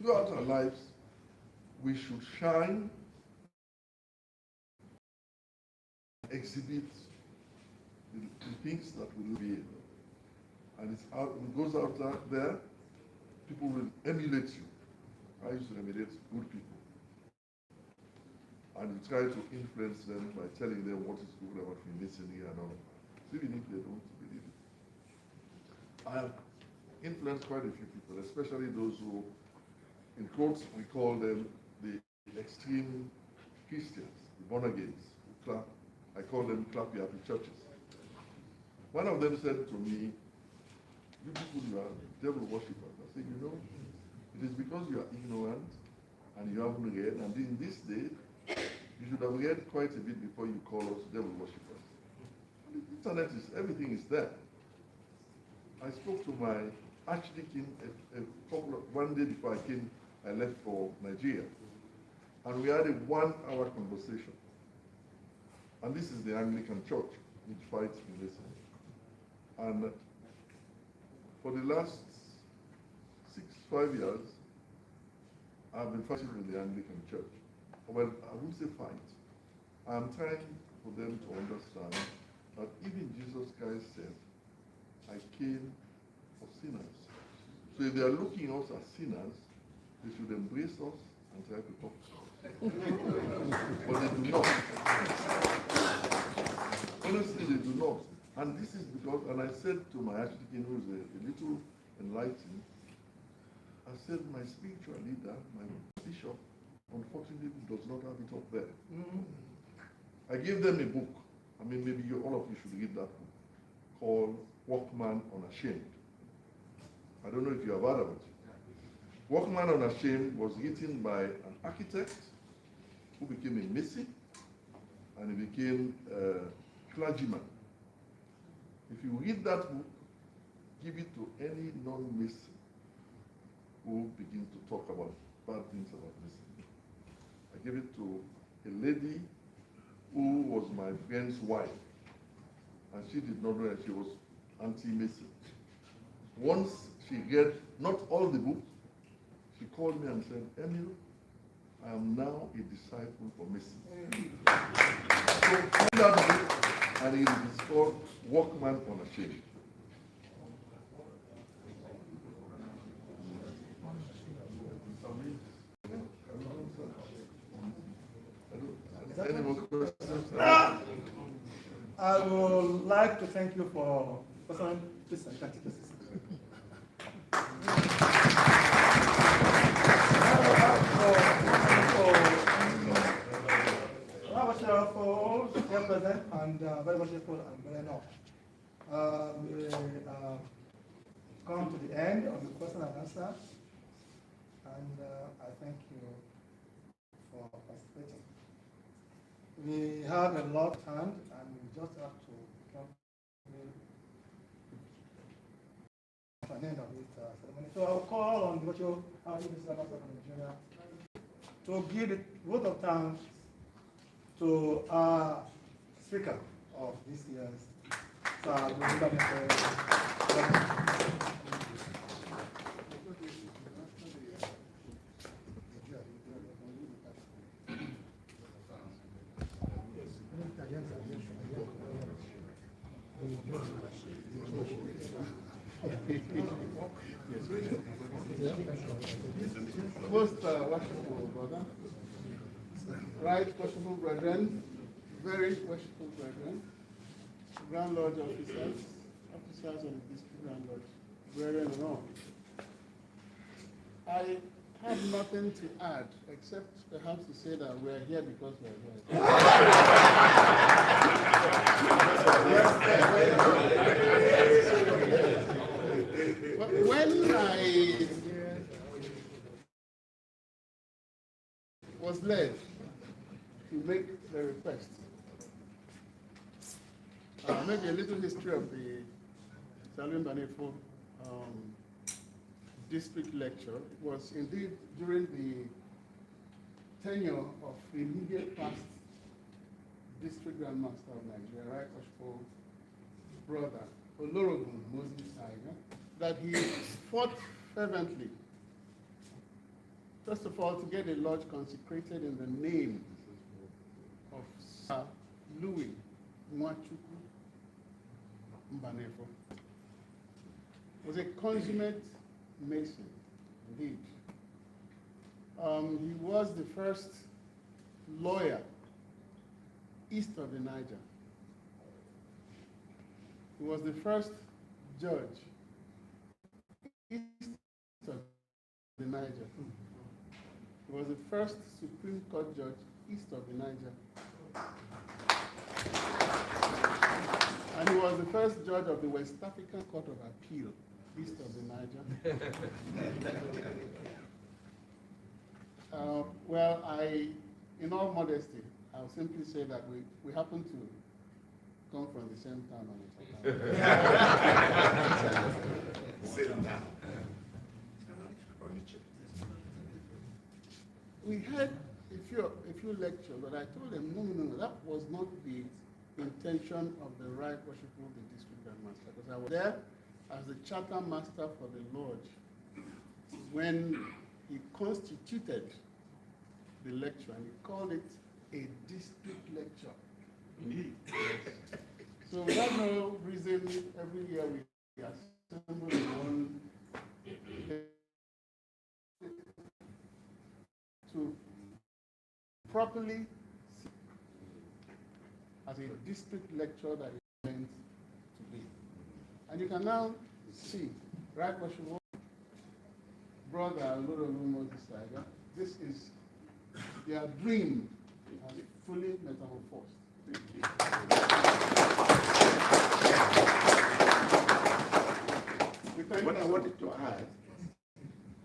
S3: Throughout our lives, we should shine, exhibit the things that we will be. And it's out, it goes out there, people will emulate you. I used to emulate good people. And we try to influence them by telling them what is good about Freemasonry and all of that, even if they don't believe it. I have influenced quite a few people, especially those who, in quotes, we call them the extreme Christians, the born-agains. I call them clap your happy churches. One of them said to me, you people, you are devil worshippers. I said, you know, it is because you are ignorant and you haven't read, and in this day, you should have read quite a bit before you call us devil worshippers. The internet is, everything is there. I spoke to my archdeacon one day before I left for Nigeria, and we had a 1-hour conversation. And this is the Anglican Church, which fights in this. And for the last 5 years, I've been fighting with the Anglican Church. Well, I wouldn't say fight. I'm trying for them to understand that even Jesus Christ said, I came for sinners. So if they are looking at us as sinners, they should embrace us and try to talk to us. But they do not. Honestly, they do not. And this is because, and I said to my archdeacon, who is a little enlightened, I said, my spiritual leader, my bishop, unfortunately does not have it up there. I gave them a book. I mean, maybe all of you should read that book, called Workman Unashamed. I don't know if you have heard of it. Workman Unashamed was written by an architect who became a Mason, and he became a clergyman. If you read that book, give it to any non-Mason who begin to talk about bad things about Mason. I gave it to a lady who was my friend's wife, and she did not know that she was anti-Mason. Once she read not all the books, she called me and said, Emil, I am now a disciple for Mason. So read that book, and it is called Workman Unashamed. Any more questions?
S1: I would like to thank you for this. For present and very much grateful and very enough. We come to the end of the question and answer, and I thank you for participating. We have a lot of time, and we just have to come to an end of this ceremony. So I'll call on the virtual Minister of Nigeria to give the vote of thanks to our speaker of this year's
S9: Most worshipful brother, right worshipful brethren, very worshipful brethren, Grand Lodge officers, officers of the district Grand Lodge, brethren and all. I have nothing to add except perhaps to say that we are here because we are here. When I was led to make the request, maybe a little history of the MBANEFO district lecture. It was indeed during the tenure of the immediate past district Grand Master of Nigeria, Right Honorable brother, Olorogun Moses Aiga, that he fought fervently, first of all, to get a lodge consecrated in the name of Sir Louis Nwachukwu MBANEFO. Was a consummate Mason, indeed. He was the first lawyer east of the Niger. He was the first judge east of the Niger. He was the first Supreme Court judge east of the Niger. And he was the first judge of the West African Court of Appeal east of the Niger. Well, in all modesty, I'll simply say that we happen to come from the same town on the town.
S5: Sit down.
S9: We had a few lectures, but I told them, no, that was not the intention of the Right Worshipful the District Grand Master, because I was there as the charter master for the lodge when he constituted the lecture, and he called it a district lecture.
S5: Indeed.
S9: So we have no reason every year we assemble in one to properly see as a district lecture that is meant to be. And you can now see, Right Worshipful brother Olorogun Moses Aiga, this is their dream has fully metamorphosed.
S10: What I wanted to add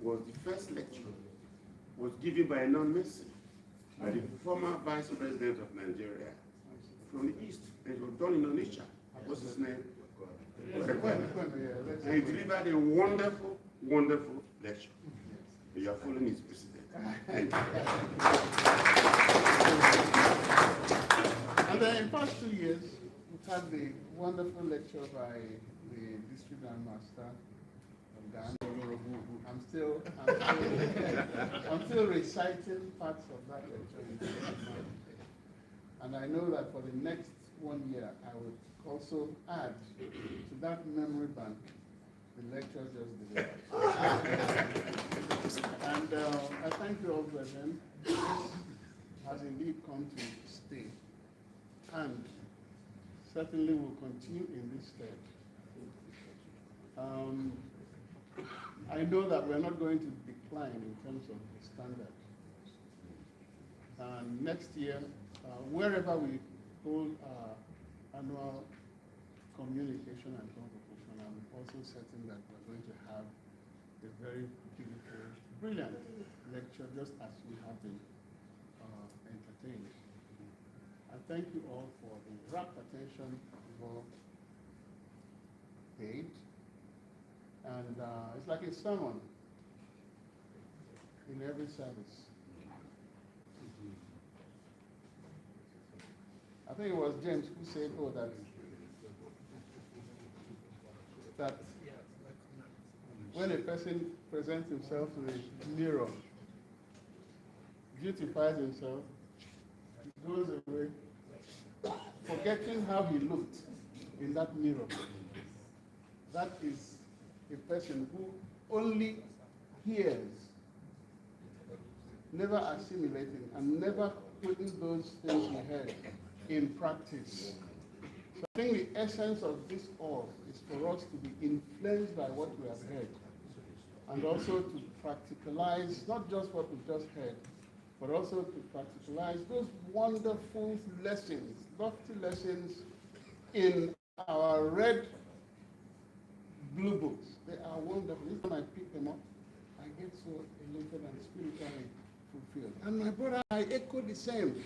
S10: was the first lecture was given by a non-Mason, by the former Vice President of Nigeria from the East. It was done in Onitsha. What's his name? And he delivered a wonderful, wonderful lecture. You are following his precedent.
S9: And then in the past 2 years, we've had the wonderful lecture by the District Grand Master of Ghana. I'm still reciting parts of that lecture. And I know that for the next 1 year, I would also add to that memory bank the lectures just delivered. And I thank you all, brethren. This has indeed come to stay, and certainly will continue in this state. I know that we're not going to decline in terms of the standard. Next year, wherever we hold our annual communication and convocation, I'm also certain that we're going to have a very beautiful, brilliant lecture, just as we have been entertained. I thank you all for the rapt attention you've all paid. And it's like a sermon in every service. I think it was James who said, oh, that when a person presents himself to the mirror, beautifies himself, he goes away, forgetting how he looked in that mirror. That is a person who only hears, never assimilating, and never putting those things we heard in practice. So I think the essence of this all is for us to be influenced by what we have heard, and also to practicalize not just what we've just heard, but also to practicalize those wonderful lessons, lofty lessons in our red blue books. They are wonderful. Each time I pick them up, I get so elated and spiritually fulfilled. And my brother, I echo the same,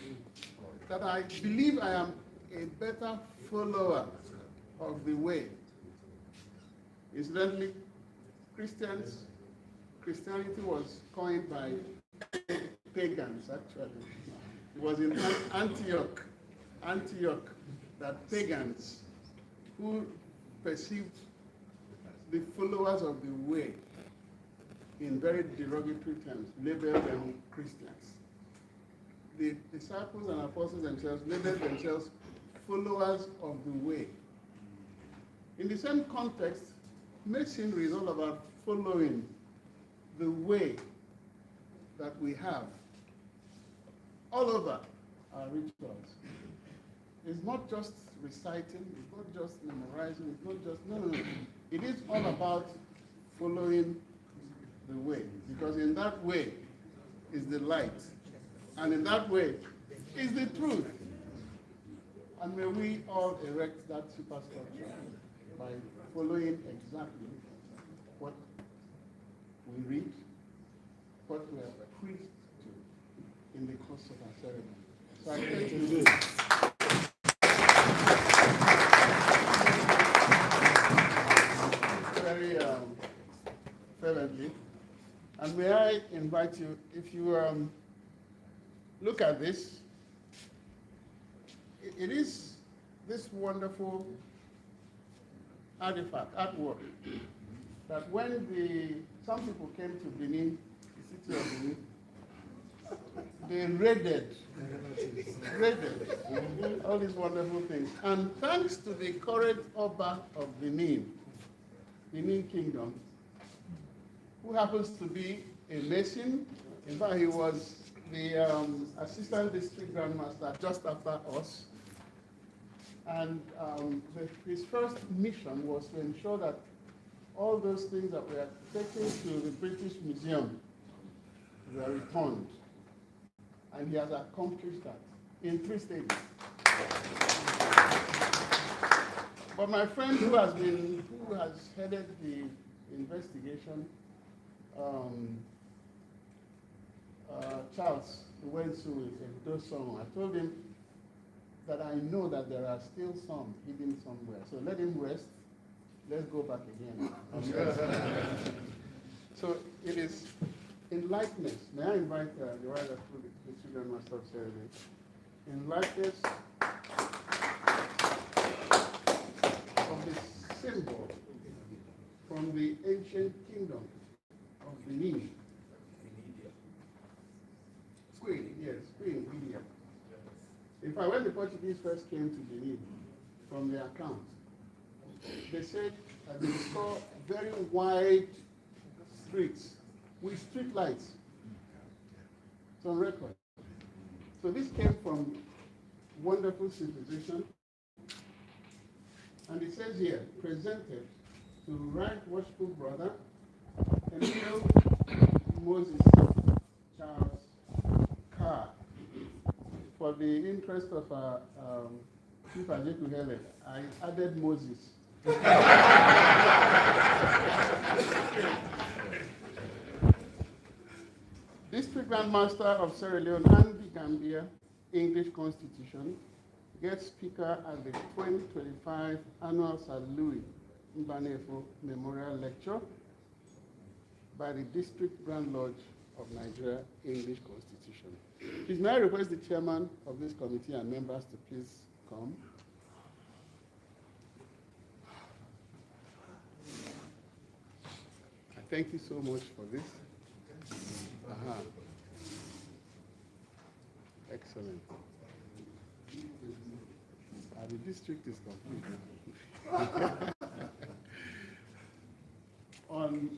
S9: that I believe I am a better follower of the way. Incidentally, Christianity was coined by pagans, actually. It was in Antioch that pagans who perceived the followers of the way in very derogatory terms labeled them Christians. The disciples and apostles themselves labeled themselves followers of the way. In the same context, masonry is all about following the way that we have all over our rituals. It's not just reciting, it's not just memorizing, it's not just, no. It is all about following the way, because in that way is the light, and in that way is the truth. And may we all erect that superstructure by following exactly what we read, what we are preached to in the course of our ceremony. So I thank you very fervently. And may I invite you, if you look at this, it is this wonderful artifact, artwork, that when some people came to Benin, the city of Benin, they raided all these wonderful things. And thanks to the current Oba of Benin Kingdom, who happens to be a Mason. In fact, he was the assistant district grandmaster just after us. And his first mission was to ensure that all those things that were taken to the British Museum were returned. And he has accomplished that in 3 stages. But my friend who has headed the investigation, Charles, who went to those songs, I told him that I know that there are still some hidden somewhere. So let him rest. Let's go back again. So it is in likeness. May I invite the right of the children master of ceremony? In likeness of the symbol from the ancient kingdom of Benin. Queen, yes, Queen William. In fact, when the Portuguese first came to Benin, from their account, they said that they saw very wide streets with street lights. It's on record. So this came from wonderful civilization. And it says here, presented to Right Worshipful Brother Emile Moses Charles CARR. For the interest of Chief Ajekuhele, I added Moses. District Grandmaster of Sierra Leone and the Gambia, English Constitution, guest speaker at the 2025 Annual Sir Louis MBANEFO Memorial Lecture by the District Grand Lodge of Nigeria, English Constitution. Please, may I request the chairman of this committee and members to please come. I thank you so much for this. Excellent. The district is complete now. On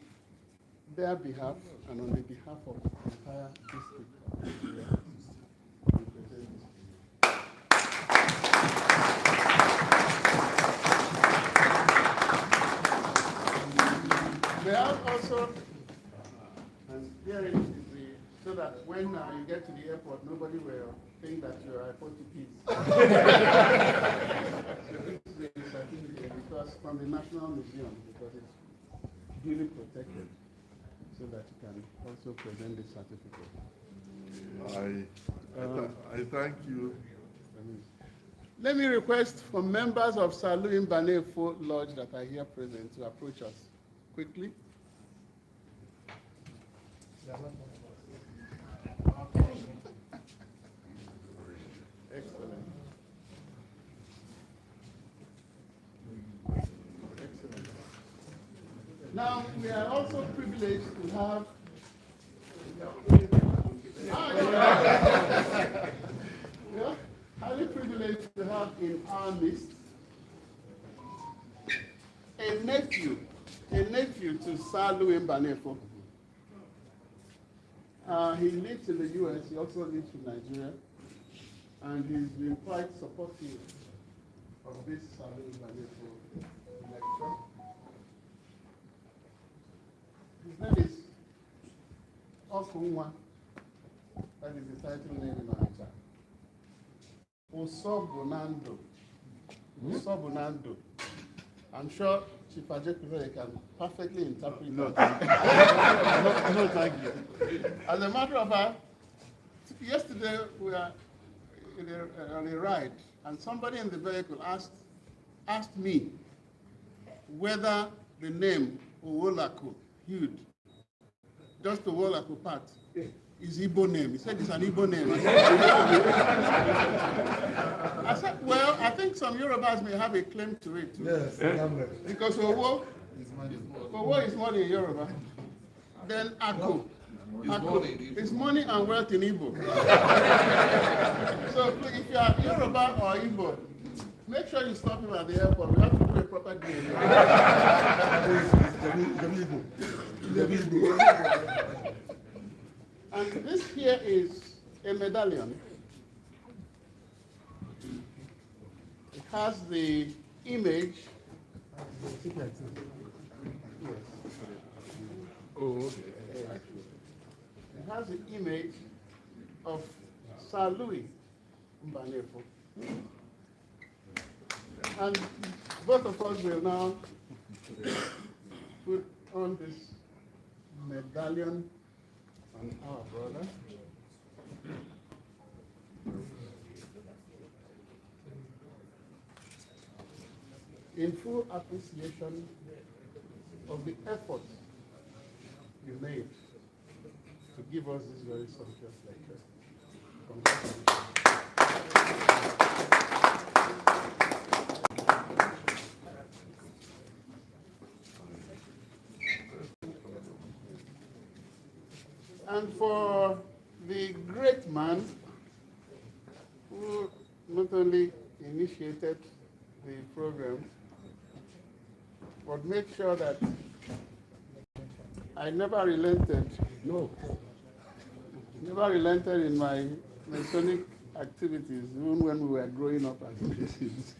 S9: their behalf and on the behalf of the entire district of Nigeria, we present this. May I also, and here is the, so that when you get to the airport, nobody will think that you are a Portuguese. This is a certificate because from the National Museum, because it's duly protected, so that you can also present the certificate.
S3: I thank you.
S9: Let me request from members of MBANEFO Lodge that are here present to approach us quickly. Excellent. Excellent. Now, we are also privileged to have we are highly privileged to have in our midst a nephew to Sir MBANEFO. He lives in the US, he also lives in Nigeria, and he's been quite supportive of this Sir MBANEFO lecture. His name is Okunwa, that is the title name in Onitsha. Osobunando. I'm sure Chief Ajay can perfectly interpret that. No, thank you. As a matter of fact, yesterday we were on a ride, and somebody in the vehicle asked me whether the name Owolaku, Hugh, just the Owolaku part, is Igbo name. He said it's an Igbo name. I said, well, I think some Yorubas may have a claim to it too.
S1: Yes,
S9: because Owo is money in Yoruba. Then Ako. It's money and wealth in Igbo. So if you are Yoruba or Igbo, make sure you stop him at the airport. We have to do a proper deal. And this here is a medallion. It has the image. It has the image of Sir MBANEFO. And both of us will now put on this medallion on our brother. In full appreciation of the effort you made to give us this very sumptuous lecture. Congratulations. And for the great man who not only initiated the program, but made sure that I never relented. Never relented in my Masonic activities, even when we were growing up as Masons.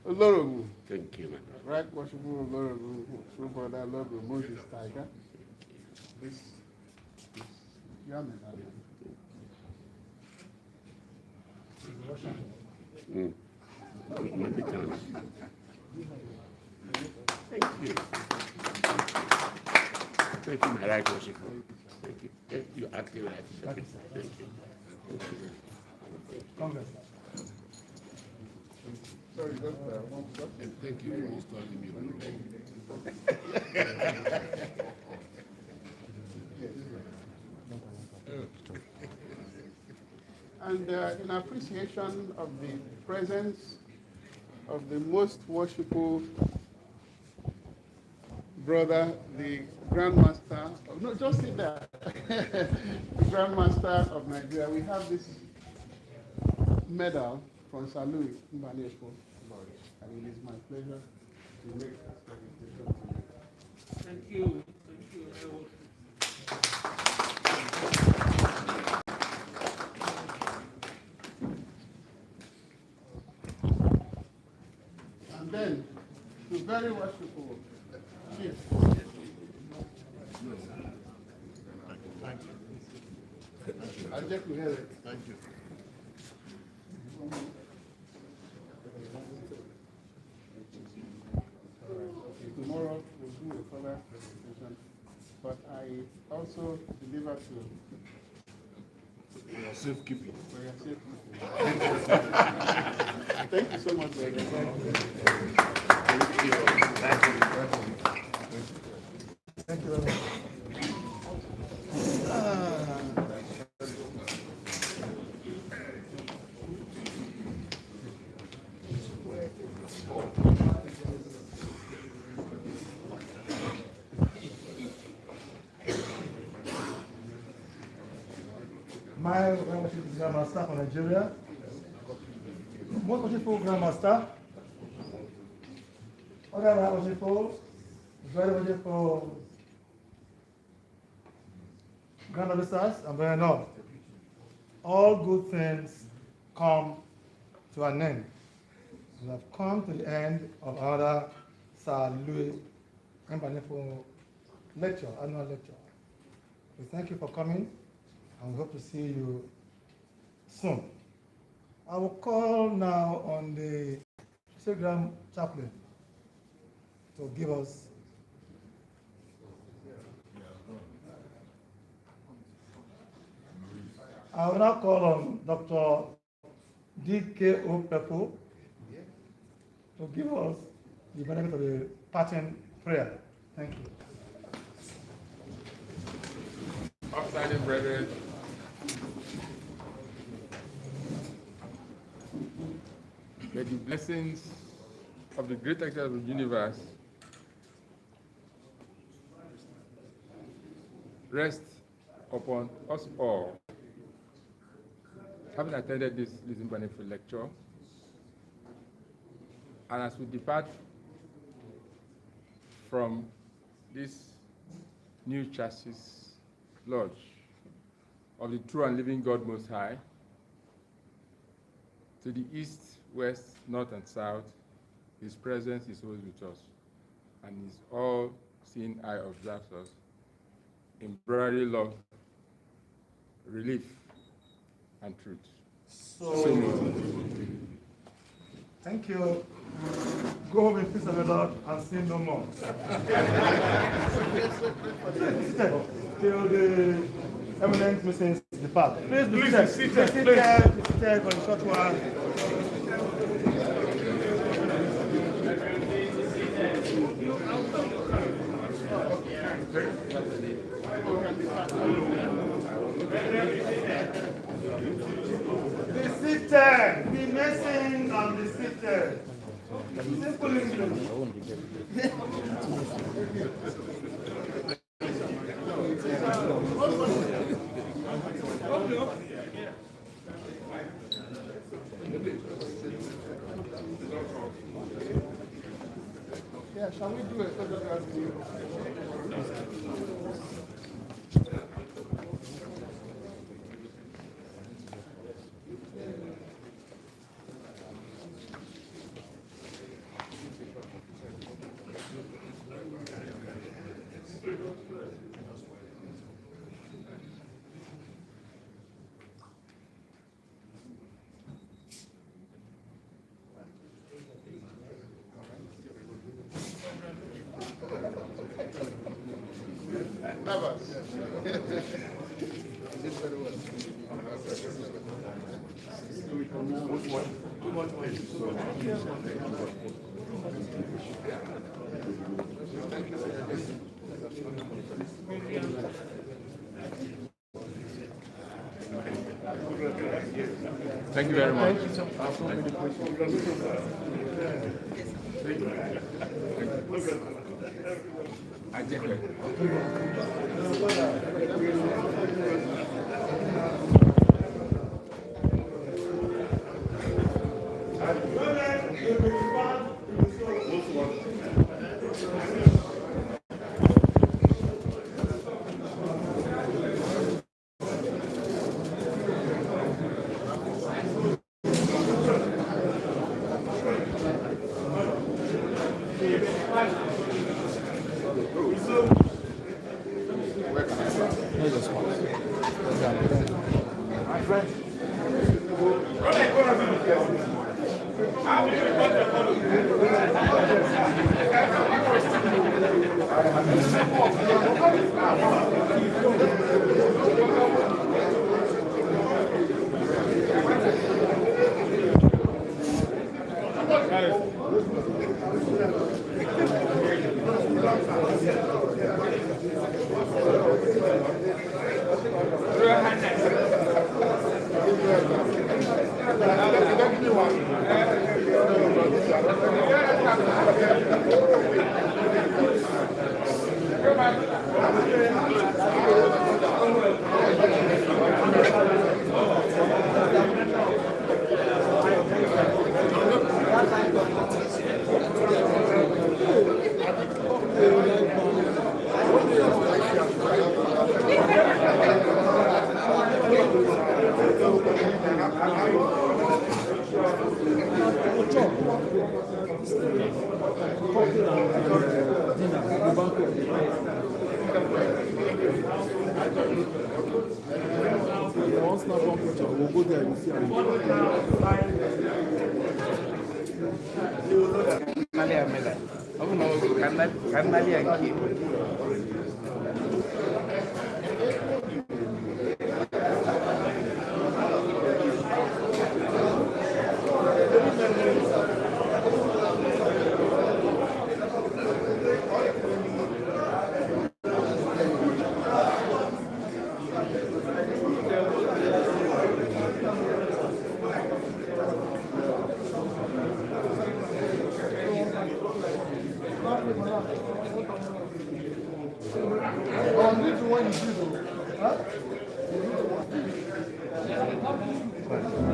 S9: Olorogu.
S10: Thank you, man.
S9: Right, worshipful Olorogu, true brother, Lord Moses Tiger. This is your medallion.
S10: Thank you. Thank you, my right worshipful. Thank you. Thank you, active right. Thank you. Thank you.
S1: Congress.
S9: Sorry,
S10: And thank you for installing me.
S9: And in appreciation of the presence of the most worshipful brother, the Grand Master, no, just sit there, the Grand Master of Nigeria, we have this medal from Sir MBANEFO, and it is my pleasure to make this presentation to you.
S7: Thank you. Thank you.
S9: very worshipful. Chief.
S10: Thank you.
S9: I'll check to hear it.
S10: Thank you.
S9: Tomorrow we'll do a further presentation, but I also deliver to
S10: Safekeeping.
S9: for your safety. Thank you so much, brother.
S1: Thank you very much. My Grandma Master from Nigeria. Most worshipful Grandmaster. Other worshipful, very worshipful Grand Officers, and very not. All good things come to an end. We have come to the end of our Sir Louis MBANEFO lecture, annual lecture. We thank you for coming, and we hope to see you soon. I will call now on the Instagram chaplain to give us I will now call on Dr. D.K.O. Pepo to give us the benefit of the parting prayer. Thank you.
S5: Outstanding brethren, may the blessings of the great actor of the universe rest upon us all. Having attended this MBANEFO lecture, and as we depart from this new chassis lodge of the true and living God Most High, to the east, west, north, and south, His presence is always with us, and His all-seeing eye observes us in brotherly love, relief, and truth.
S1: So thank you. Go home in peace of the Lord and sin no more. Till the eminent missings depart. Please be seated. Seated for a short while. Be seated. Be missing and be seated. Simple English.
S9: Yeah, shall we do a photograph?
S5: Thank you very much. I take it.
S1: Huh?